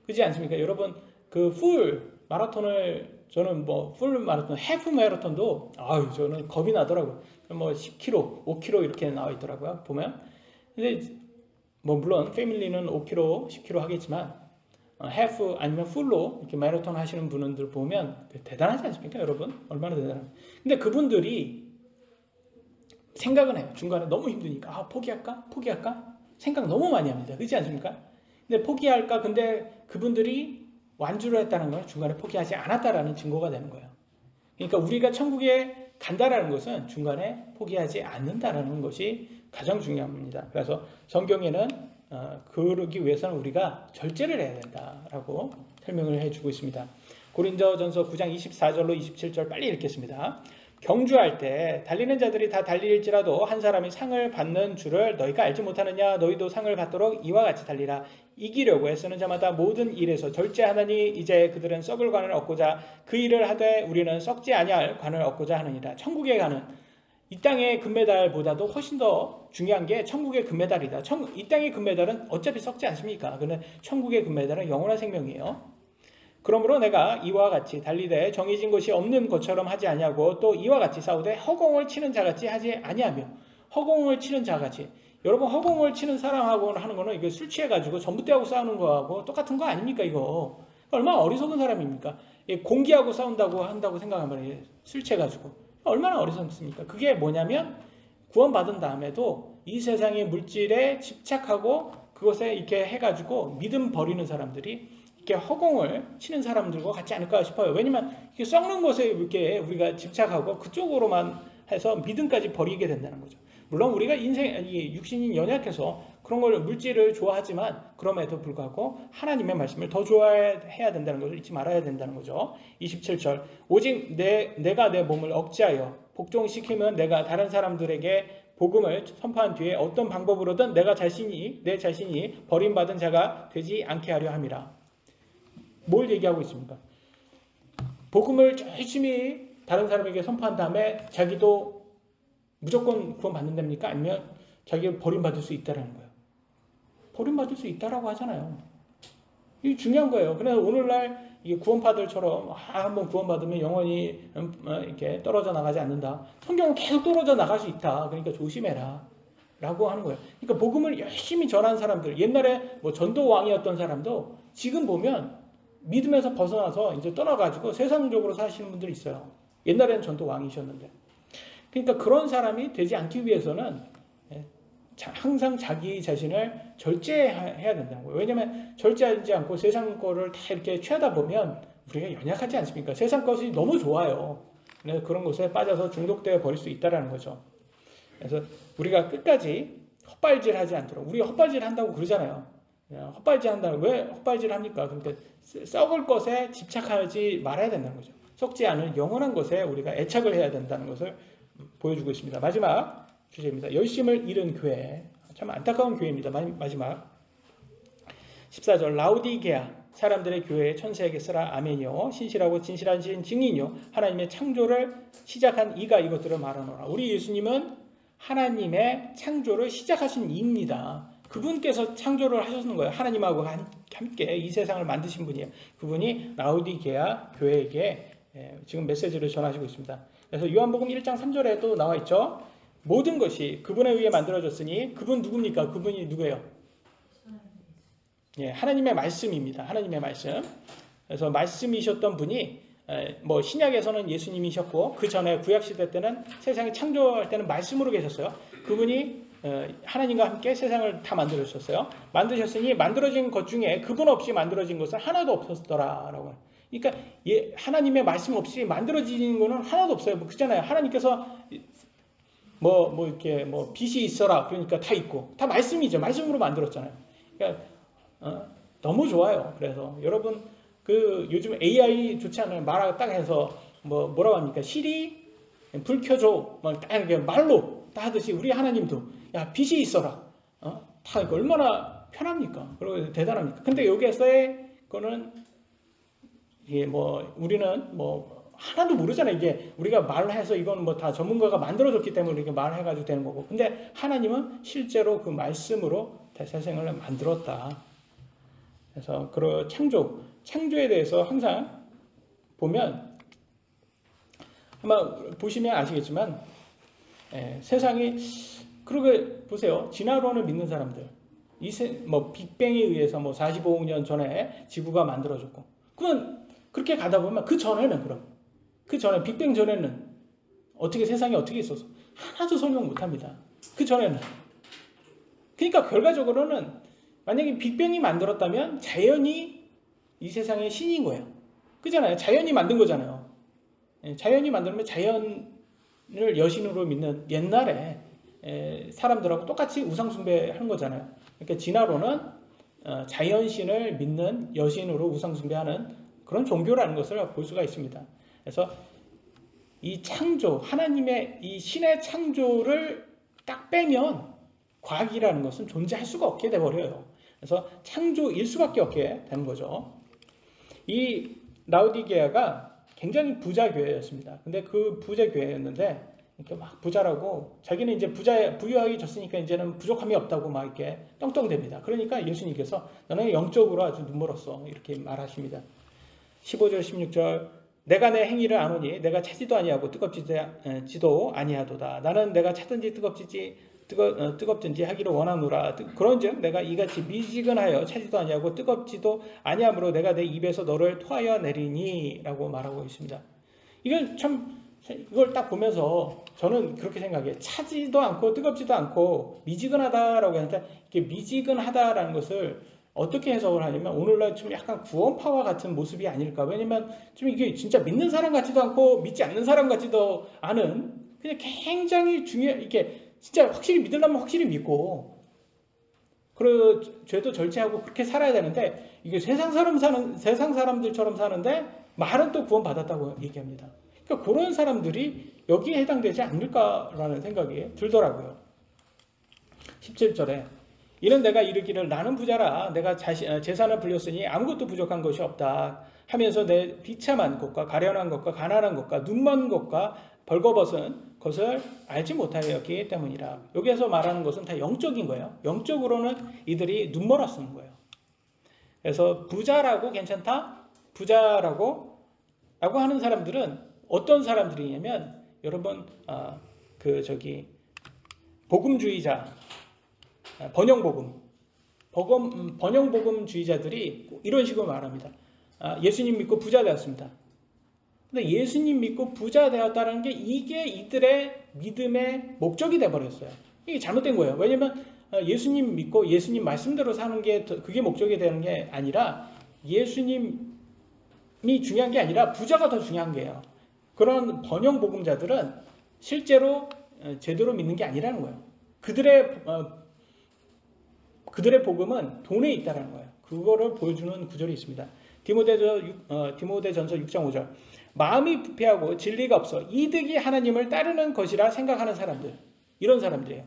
그렇지 않습니까? 여러분 그 풀 마라톤을 저는 뭐 풀 마라톤, 해프 마라톤도 저는 겁이 나더라고요. 뭐 10km, 5km 이렇게 나와 있더라고요. 보면. 근데 뭐 물론 패밀리는 5km, 10km 하겠지만 해프 아니면 풀로 이렇게 마라톤 하시는 분들 보면 대단하지 않습니까, 여러분? 얼마나 대단합니까? 근데 그분들이 생각은 해요. 중간에 너무 힘드니까 포기할까? 생각 너무 많이 합니다. 그렇지 않습니까? 근데 포기할까? 근데 그분들이 완주를 했다는 건 중간에 포기하지 않았다라는 증거가 되는 거예요. 그러니까 우리가 천국에 간다라는 것은 중간에 포기하지 않는다라는 것이 가장 중요합니다. 그래서 성경에는 그러기 위해서는 우리가 절제를 해야 된다라고 설명을 해주고 있습니다. 고린도전서 9장 24절로 27절 빨리 읽겠습니다. 경주할 때 달리는 자들이 다 달릴지라도 한 사람이 상을 받는 줄을 너희가 알지 못하느냐? 너희도 상을 받도록 이와 같이 달리라. 이기려고 애쓰는 자마다 모든 일에서 절제하나니 이제 그들은 썩을 관을 얻고자 그 일을 하되 우리는 썩지 아니할 관을 얻고자 하느니라. 천국에 가는 이 땅의 금메달보다도 훨씬 더 중요한 게 천국의 금메달이다. 이 땅의 금메달은 어차피 썩지 않습니까? 그런데 천국의 금메달은 영원한 생명이에요. 그러므로 내가 이와 같이 달리되 정해진 것이 없는 것처럼 하지 아니하고 또 이와 같이 싸우되 허공을 치는 자같이 하지 아니하며. 허공을 치는 자같이, 여러분 허공을 치는 사람하고 하는 거는 이게 술 취해가지고 전봇대하고 싸우는 거하고 똑같은 거 아닙니까? 이거 얼마나 어리석은 사람입니까? 공기하고 싸운다고 한다고 생각하면 술 취해가지고 얼마나 어리석습니까? 그게 뭐냐면 구원받은 다음에도 이 세상의 물질에 집착하고 그것에 이렇게 해가지고 믿음 버리는 사람들이 이렇게 허공을 치는 사람들과 같지 않을까 싶어요. 왜냐면 이렇게 썩는 것에 이렇게 우리가 집착하고 그쪽으로만 해서 믿음까지 버리게 된다는 거죠. 물론 우리가 육신이 연약해서 그런 걸 물질을 좋아하지만 그럼에도 불구하고 하나님의 말씀을 더 좋아해야 된다는 것을 잊지 말아야 된다는 거죠. 27절 오직 내가 내 몸을 억제하여 복종시키면 내가 다른 사람들에게 복음을 선포한 뒤에 어떤 방법으로든 내 자신이 버림받은 자가 되지 않게 하려 함이라. 뭘 얘기하고 있습니까? 복음을 열심히 다른 사람에게 선포한 다음에 자기도 무조건 구원받는답니까? 아니면 자기가 버림받을 수 있다라는 거예요. 버림받을 수 있다라고 하잖아요. 이게 중요한 거예요. 그래서 오늘날 이게 구원파들처럼 한번 구원받으면 영원히 이렇게 떨어져 나가지 않는다. 성경은 계속 떨어져 나갈 수 있다. 그러니까 조심해라. 라고 하는 거예요. 그러니까 복음을 열심히 전한 사람들, 옛날에 뭐 전도왕이었던 사람도 지금 보면 믿음에서 벗어나서 이제 떠나가지고 세상적으로 사시는 분들이 있어요. 옛날에는 전도왕이셨는데. 그러니까 그런 사람이 되지 않기 위해서는 항상 자기 자신을 절제해야 된다는 거예요. 왜냐하면 절제하지 않고 세상 거를 다 이렇게 취하다 보면 우리가 연약하지 않습니까? 세상 것이 너무 좋아요. 그래서 그런 것에 빠져서 중독되어 버릴 수 있다는 거죠. 그래서 우리가 끝까지 헛발질하지 않도록, 우리가 헛발질 한다고 그러잖아요. 헛발질 한다고. 왜 헛발질 합니까? 그러니까 썩을 것에 집착하지 말아야 된다는 거죠. 썩지 않은 영원한 것에 우리가 애착을 해야 된다는 것을 보여주고 있습니다. 마지막 주제입니다. 열심을 잃은 교회. 참 안타까운 교회입니다. 마지막 14절 라우디게아 사람들의 교회에 천사에게 쓰라. 아멘이요 신실하고 진실한 증인이요 하나님의 창조를 시작한 이가 이것들을 말하노라. 우리 예수님은 하나님의 창조를 시작하신 이입니다. 그분께서 창조를 하셨는 거예요. 하나님하고 함께 이 세상을 만드신 분이에요. 그분이 라우디게아 교회에게 지금 메시지를 전하시고 있습니다. 그래서 요한복음 1장 3절에도 나와 있죠. 모든 것이 그분에 의해 만들어졌으니 그분 누굽니까? 그분이 누구예요? 예, 하나님의 말씀입니다. 하나님의 말씀. 그래서 말씀이셨던 분이 뭐 신약에서는 예수님이셨고 그 전에 구약 시대 때는 세상이 창조할 때는 말씀으로 계셨어요. 그분이 하나님과 함께 세상을 다 만들어주셨어요. 만드셨으니 만들어진 것 중에 그분 없이 만들어진 것은 하나도 없었더라라고. 그러니까 하나님의 말씀 없이 만들어진 거는 하나도 없어요. 뭐 그잖아요. 하나님께서 이렇게 빛이 있어라 그러니까 다 있고 다 말씀이죠. 말씀으로 만들었잖아요. 그러니까 너무 좋아요. 그래서 여러분 요즘 AI 좋지 않아요. 말하고 딱 해서 뭐라고 합니까? 시리 불 켜줘 딱 이렇게 말로 다 하듯이 우리 하나님도 야 빛이 있어라. 다 이거 얼마나 편합니까? 그리고 대단합니까? 근데 여기에서의 거는 이게 우리는 하나도 모르잖아요. 이게 우리가 말해서 이건 다 전문가가 만들어줬기 때문에 이렇게 말해가지고 되는 거고. 근데 하나님은 실제로 그 말씀으로 세상을 만들었다. 그래서 그 창조에 대해서 항상 보면 아마 보시면 아시겠지만 세상이 그러게 보세요. 진화론을 믿는 사람들 빅뱅에 의해서 45억 년 전에 지구가 만들어졌고 그건 그렇게 가다 보면 그 전에 빅뱅 전에는 세상이 어떻게 있었어? 하나도 설명 못합니다. 그 전에는. 그러니까 결과적으로는 만약에 빅뱅이 만들었다면 자연이 이 세상의 신인 거예요. 그잖아요. 자연이 만든 거잖아요. 자연이 만들면 자연을 여신으로 믿는 옛날에 사람들하고 똑같이 우상숭배하는 거잖아요. 그러니까 진화론은 자연신을 믿는 여신으로 우상숭배하는 그런 종교라는 것을 볼 수가 있습니다. 그래서 이 창조, 하나님의 이 신의 창조를 딱 빼면 과학이라는 것은 존재할 수가 없게 돼버려요. 그래서 창조일 수밖에 없게 되는 거죠. 이 라우디게아가 굉장히 부자 교회였습니다. 근데 그 부자 교회였는데 이렇게 막 부자라고 자기는 이제 부유하게 졌으니까 이제는 부족함이 없다고 막 이렇게 떵떵댑니다. 그러니까 예수님께서 너는 영적으로 아주 눈멀었어 이렇게 말하십니다. 15절 16절 내가 내 행위를 아노니 내가 차지도 아니하고 뜨겁지도 아니하도다. 나는 내가 차든지 뜨겁든지 하기를 원하노라. 그런즉 내가 이같이 미지근하여 차지도 아니하고 뜨겁지도 아니하므로 내가 내 입에서 너를 토하여 내리니 라고 말하고 있습니다. 이걸 딱 보면서 저는 그렇게 생각해요. 차지도 않고 뜨겁지도 않고 미지근하다라고 하는데 이게 미지근하다라는 것을 어떻게 해석을 하냐면 오늘날 좀 약간 구원파와 같은 모습이 아닐까. 왜냐면 좀 이게 진짜 믿는 사람 같지도 않고 믿지 않는 사람 같지도 않은 그냥 굉장히 이게 진짜 확실히 믿으려면 확실히 믿고 그리고 죄도 절제하고 그렇게 살아야 되는데 이게 세상 사람들처럼 사는데 말은 또 구원받았다고 얘기합니다. 그러니까 그런 사람들이 여기에 해당되지 않을까라는 생각이 들더라고요. 17절에 이는 내가 이르기를 나는 부자라 내가 재산을 불렸으니 아무것도 부족한 것이 없다 하면서 내 비참한 것과 가련한 것과 가난한 것과 눈먼 것과 벌거벗은 것을 알지 못하였기 때문이라. 여기에서 말하는 것은 다 영적인 거예요. 영적으로는 이들이 눈멀었는 거예요. 그래서 부자라고 괜찮다? 부자라고 하는 사람들은 어떤 사람들이냐면 여러분 복음주의자 번영복음주의자들이 이런 식으로 말합니다. 예수님 믿고 부자 되었습니다. 근데 예수님 믿고 부자 되었다는 게 이게 이들의 믿음의 목적이 돼버렸어요. 이게 잘못된 거예요. 왜냐면 예수님 믿고 예수님 말씀대로 사는 게 그게 목적이 되는 게 아니라 예수님이 중요한 게 아니라 부자가 더 중요한 거예요. 그런 번영복음자들은 실제로 제대로 믿는 게 아니라는 거예요. 그들의 복음은 돈에 있다는 거예요. 그거를 보여주는 구절이 있습니다. 디모데전서 6장 5절 마음이 부패하고 진리가 없어 이득이 하나님을 따르는 것이라 생각하는 사람들 이런 사람들이에요.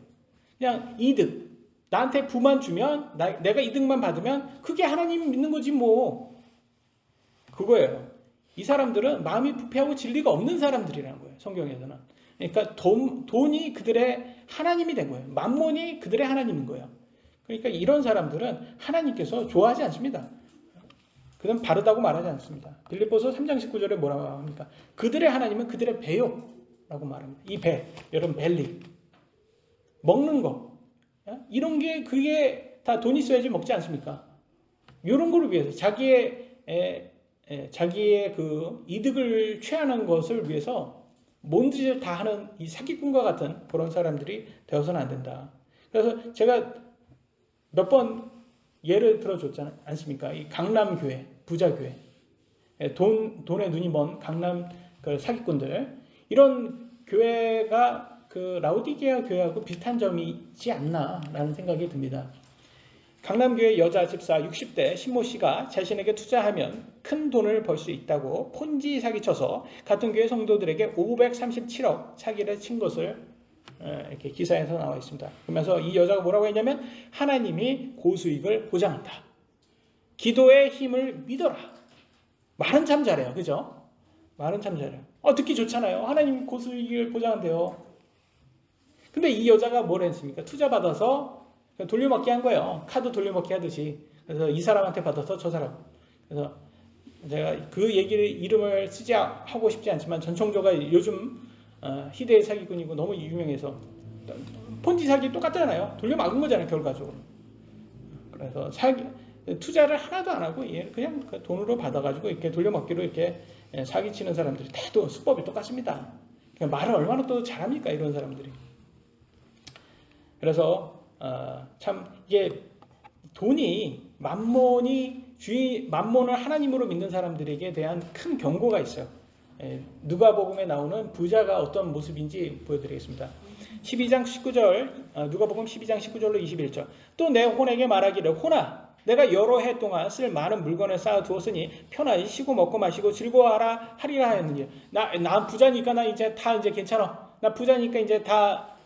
그냥 이득 나한테 부만 주면 내가 이득만 받으면 그게 하나님 믿는 거지 뭐 그거예요. 이 사람들은 마음이 부패하고 진리가 없는 사람들이라는 거예요. 성경에서는. 그러니까 돈이 그들의 하나님이 된 거예요. 만몬이 그들의 하나님인 거예요. 그러니까 이런 사람들은 하나님께서 좋아하지 않습니다. 그는 바르다고 말하지 않습니다. 빌립보서 3장 19절에 뭐라고 합니까? 그들의 하나님은 그들의 배요. 라고 말합니다. 이 배, 여러분 벨리. 먹는 거. 이런 게 그게 다 돈 있어야지 먹지 않습니까? 이런 거를 위해서 자기의 그 이득을 취하는 것을 위해서 뭔지를 다 하는 이 사기꾼과 같은 그런 사람들이 되어서는 안 된다. 그래서 제가 몇 번 예를 들어줬지 않습니까? 이 강남교회, 부자교회. 돈에 눈이 먼 강남 그 사기꾼들. 이런 교회가 그 라오디게아 교회하고 비슷한 점이 있지 않나라는 생각이 듭니다. 강남교회 여자 집사 60대 신모 씨가 자신에게 투자하면 큰 돈을 벌 수 있다고 폰지 사기쳐서 같은 교회 성도들에게 537억 사기를 친 것을 이렇게 기사에서 나와 있습니다. 그러면서 이 여자가 뭐라고 했냐면 하나님이 고수익을 보장한다. 기도의 힘을 믿어라. 말은 참 잘해요. 그죠? 말은 참 잘해요. 듣기 좋잖아요. 하나님 고수익을 보장한대요. 근데 이 여자가 뭘 했습니까? 투자 받아서 돌려막기 한 거예요. 카드 돌려막기 하듯이. 그래서 이 사람한테 받아서 저 사람. 그래서 제가 그 이름을 쓰지 하고 싶지 않지만 전총조가 요즘 희대의 사기꾼이고 너무 유명해서 폰지 사기 똑같잖아요. 돌려막은 거잖아요. 결과적으로. 그래서 투자를 하나도 안 하고 그냥 돈으로 받아가지고 이렇게 돌려막기로 이렇게 사기치는 사람들이 다 또 수법이 똑같습니다. 그러니까 말을 얼마나 또 잘합니까? 이런 사람들이. 그래서 참 이게 돈이 만몬을 하나님으로 믿는 사람들에게 대한 큰 경고가 있어요. 누가복음에 나오는 부자가 어떤 모습인지 보여드리겠습니다. 12장 19절 누가복음 12장 19절로 21절 또 내 혼에게 말하기를 혼아 내가 여러 해 동안 쓸 많은 물건을 쌓아 두었으니 편하게 쉬고 먹고 마시고 즐거워하라 하리라 하였느니 나 부자니까 나 이제 다 이제 괜찮아. 나 부자니까 이제 다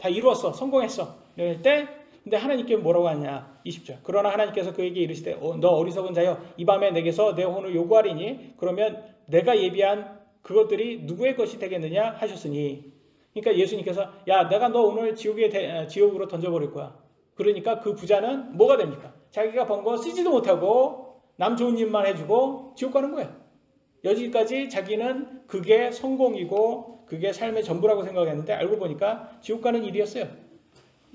이루었어. 성공했어. 이럴 때 근데 하나님께 뭐라고 하냐 20절 그러나 하나님께서 그에게 이르시되 너 어리석은 자여 이 밤에 내게서 내 혼을 요구하리니 그러면 내가 예비한 그것들이 누구의 것이 되겠느냐 하셨으니 그러니까 예수님께서 야 내가 너 오늘 지옥으로 던져버릴 거야. 그러니까 그 부자는 뭐가 됩니까? 자기가 번 거 쓰지도 못하고 남 좋은 일만 해주고 지옥 가는 거예요. 여기까지 자기는 그게 성공이고 그게 삶의 전부라고 생각했는데 알고 보니까 지옥 가는 일이었어요.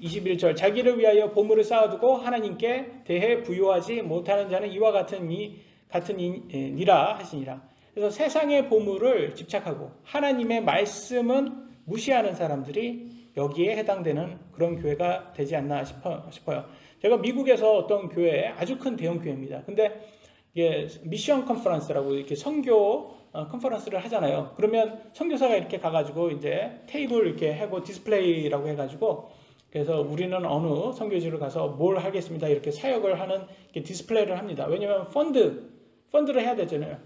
21절 자기를 위하여 보물을 쌓아두고 하나님께 대해 부요하지 못하는 자는 이와 같은 이라 하시니라. 그래서 세상의 보물을 집착하고 하나님의 말씀은 무시하는 사람들이 여기에 해당되는 그런 교회가 되지 않나 싶어요. 제가 미국에서 어떤 교회 아주 큰 대형 교회입니다. 근데 이게 미션 컨퍼런스라고 이렇게 선교 컨퍼런스를 하잖아요. 그러면 선교사가 이렇게 가가지고 이제 테이블 이렇게 하고 디스플레이라고 해가지고 그래서 우리는 어느 선교지를 가서 뭘 하겠습니다. 이렇게 사역을 하는 이렇게 디스플레이를 합니다. 왜냐하면 펀드를 해야 되잖아요.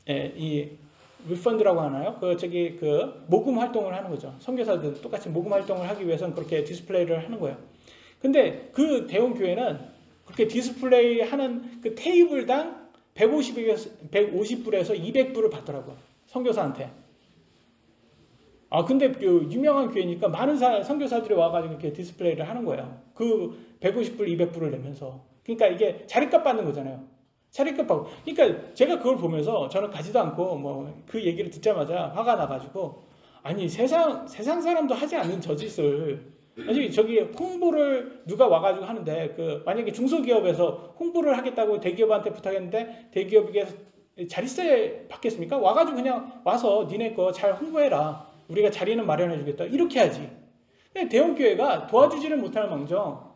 이 리펀드라고 하나요? 그 모금 활동을 하는 거죠. 선교사들 똑같이 모금 활동을 하기 위해서는 그렇게 디스플레이를 하는 거예요. 근데 그 대형 교회는 그렇게 디스플레이 하는 그 테이블당 150불에서 200불을 받더라고요. 선교사한테. 근데 그 유명한 교회니까 많은 선교사들이 와가지고 이렇게 디스플레이를 하는 거예요. 그 150불, 200불을 내면서. 그러니까 이게 자리값 받는 거잖아요. 자리값 받고. 그러니까 제가 그걸 보면서 저는 가지도 않고 뭐 그 얘기를 듣자마자 화가 나가지고 아니 세상 사람도 하지 않는 저 짓을 저기 홍보를 누가 와가지고 하는데 만약에 중소기업에서 홍보를 하겠다고 대기업한테 부탁했는데 대기업에게 자릿세 받겠습니까? 와가지고 그냥 와서 니네 거 잘 홍보해라. 우리가 자리는 마련해 주겠다. 이렇게 하지. 대형 교회가 도와주지를 못할 망정,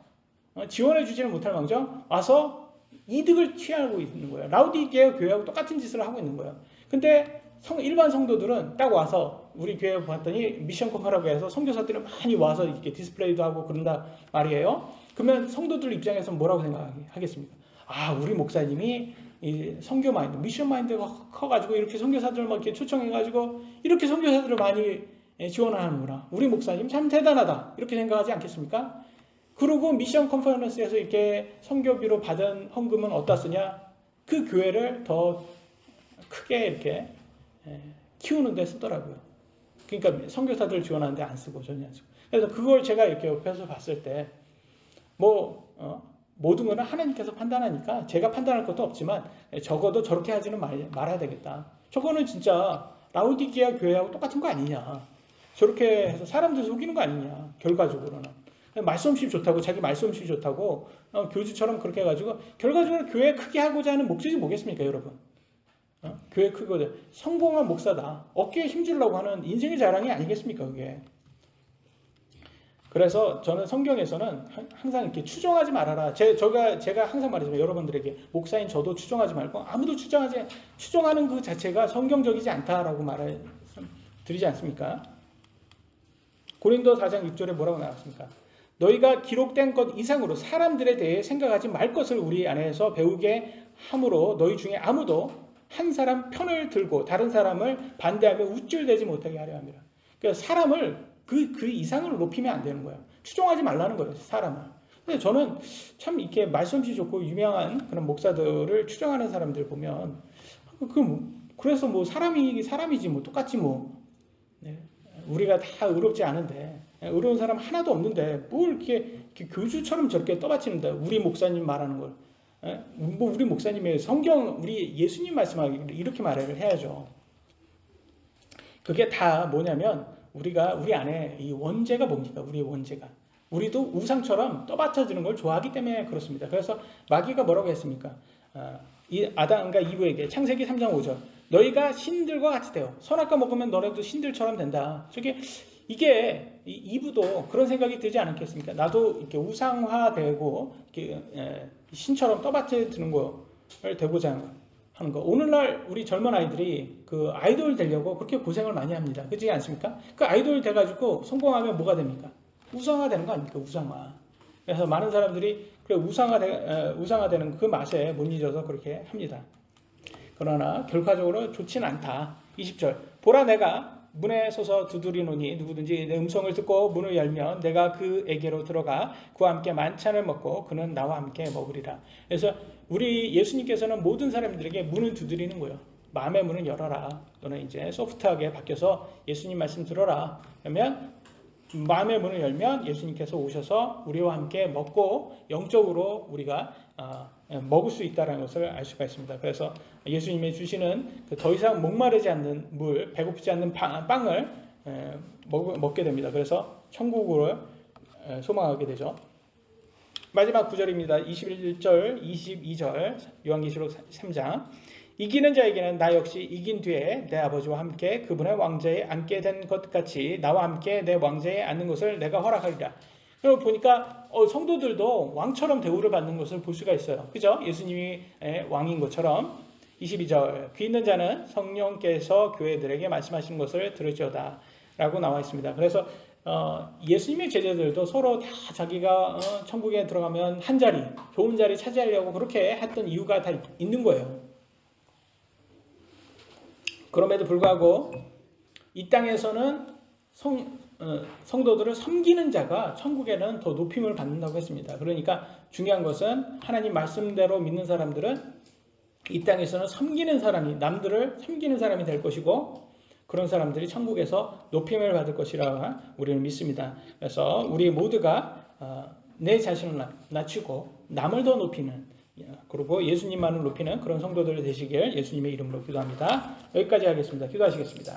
지원해 주지를 못할 망정 와서 이득을 취하고 있는 거예요. 라우디게아 교회하고 똑같은 짓을 하고 있는 거예요. 근데 일반 성도들은 딱 와서 우리 교회 봤더니 미션 컨퍼라고 해서 선교사들이 많이 와서 이렇게 디스플레이도 하고 그런다 말이에요. 그러면 성도들 입장에서 뭐라고 생각하겠습니까? 우리 목사님이 이 선교 마인드, 미션 마인드가 커가지고 이렇게 선교사들을 막 이렇게 초청해가지고 이렇게 선교사들을 많이 지원하는구나. 우리 목사님 참 대단하다. 이렇게 생각하지 않겠습니까? 그리고 미션 컨퍼런스에서 이렇게 선교비로 받은 헌금은 어디다 쓰냐? 그 교회를 더 크게 이렇게 키우는 데 쓰더라고요. 그러니까 선교사들 지원하는데 안 쓰고 전혀 안 쓰고. 그래서 그걸 제가 이렇게 옆에서 봤을 때 모든 거는 하나님께서 판단하니까 제가 판단할 것도 없지만 적어도 저렇게 하지는 말아야 되겠다. 저거는 진짜 라오디게아 교회하고 똑같은 거 아니냐. 저렇게 해서 사람들 속이는 거 아니냐. 결과적으로는. 말씀없이 좋다고, 자기 말씀없이 좋다고 교주처럼 그렇게 해가지고 결과적으로 교회 크게 하고자 하는 목적이 뭐겠습니까, 여러분? 교회 크게 성공한 목사다. 어깨에 힘주려고 하는 인생의 자랑이 아니겠습니까, 그게? 그래서 저는 성경에서는 항상 이렇게 추종하지 말아라. 제가 항상 말하지만 여러분들에게 목사인 저도 추종하지 말고 아무도 추종하는 그 자체가 성경적이지 않다라고 말을 드리지 않습니까? 고린도 4장 6절에 뭐라고 나왔습니까? 너희가 기록된 것 이상으로 사람들에 대해 생각하지 말 것을 우리 안에서 배우게 함으로 너희 중에 아무도 한 사람 편을 들고 다른 사람을 반대하며 우쭐대지 못하게 하려 합니다. 그러니까 사람을 그 이상을 높이면 안 되는 거예요. 추종하지 말라는 거예요, 사람을. 근데 저는 참 이렇게 말씀없이 좋고 유명한 그런 목사들을 추종하는 사람들 보면 그래서 뭐 사람이지 뭐 똑같지 뭐. 네. 우리가 다 의롭지 않은데 의로운 사람 하나도 없는데 뭘 이렇게 교주처럼 저렇게 떠받치는다. 우리 목사님 말하는 걸. 뭐 우리 목사님의 성경 우리 예수님 말씀하기를 이렇게 말을 해야죠. 그게 다 뭐냐면 우리 안에 이 원죄가 뭡니까? 우리의 원죄가. 우리도 우상처럼 떠받쳐지는 걸 좋아하기 때문에 그렇습니다. 그래서 마귀가 뭐라고 했습니까? 이 아담과 이브에게 창세기 3장 5절 너희가 신들과 같이 되어 선악과 먹으면 너네도 신들처럼 된다. 이게 이브도 그런 생각이 들지 않겠습니까? 나도 이렇게 우상화되고 이렇게 신처럼 떠받쳐지는 걸 되고자 하는 거. 오늘날 우리 젊은 아이들이 그 아이돌 되려고 그렇게 고생을 많이 합니다. 그렇지 않습니까? 그 아이돌 돼가지고 성공하면 뭐가 됩니까? 우상화 되는 거 아닙니까? 우상화. 그래서 많은 사람들이 그래 우상화되는 그 맛에 못 잊어서 그렇게 합니다. 그러나 결과적으로 좋지는 않다. 20절 보라 내가 문에 서서 두드리노니 누구든지 내 음성을 듣고 문을 열면 내가 그에게로 들어가 그와 함께 만찬을 먹고 그는 나와 함께 먹으리라. 그래서 우리 예수님께서는 모든 사람들에게 문을 두드리는 거예요. 마음의 문을 열어라. 또는 이제 소프트하게 바뀌어서 예수님 말씀 들어라. 그러면 마음의 문을 열면 예수님께서 오셔서 우리와 함께 먹고 영적으로 우리가 먹을 수 있다는 것을 알 수가 있습니다. 그래서 예수님이 주시는 더 이상 목마르지 않는 물, 배고프지 않는 빵을 먹게 됩니다. 그래서 천국을 소망하게 되죠. 마지막 구절입니다. 21절, 22절 요한계시록 3장 이기는 자에게는 나 역시 이긴 뒤에 내 아버지와 함께 그분의 왕좌에 앉게 된 것 같이 나와 함께 내 왕좌에 앉는 것을 내가 허락하리라. 그리고 보니까 성도들도 왕처럼 대우를 받는 것을 볼 수가 있어요. 그죠? 예수님이 왕인 것처럼. 22절 귀 있는 자는 성령께서 교회들에게 말씀하시는 것을 들을지어다 라고 나와 있습니다. 그래서 예수님의 제자들도 서로 다 자기가 천국에 들어가면 한 자리, 좋은 자리 차지하려고 그렇게 했던 이유가 다 있는 거예요. 그럼에도 불구하고 이 땅에서는 성도들을 섬기는 자가 천국에는 더 높임을 받는다고 했습니다. 그러니까 중요한 것은 하나님 말씀대로 믿는 사람들은 이 땅에서는 남들을 섬기는 사람이 될 것이고 그런 사람들이 천국에서 높임을 받을 것이라 우리는 믿습니다. 그래서 우리 모두가 내 자신을 낮추고 남을 더 높이는 그리고 예수님만을 높이는 그런 성도들 되시길 예수님의 이름으로 기도합니다. 여기까지 하겠습니다. 기도하시겠습니다.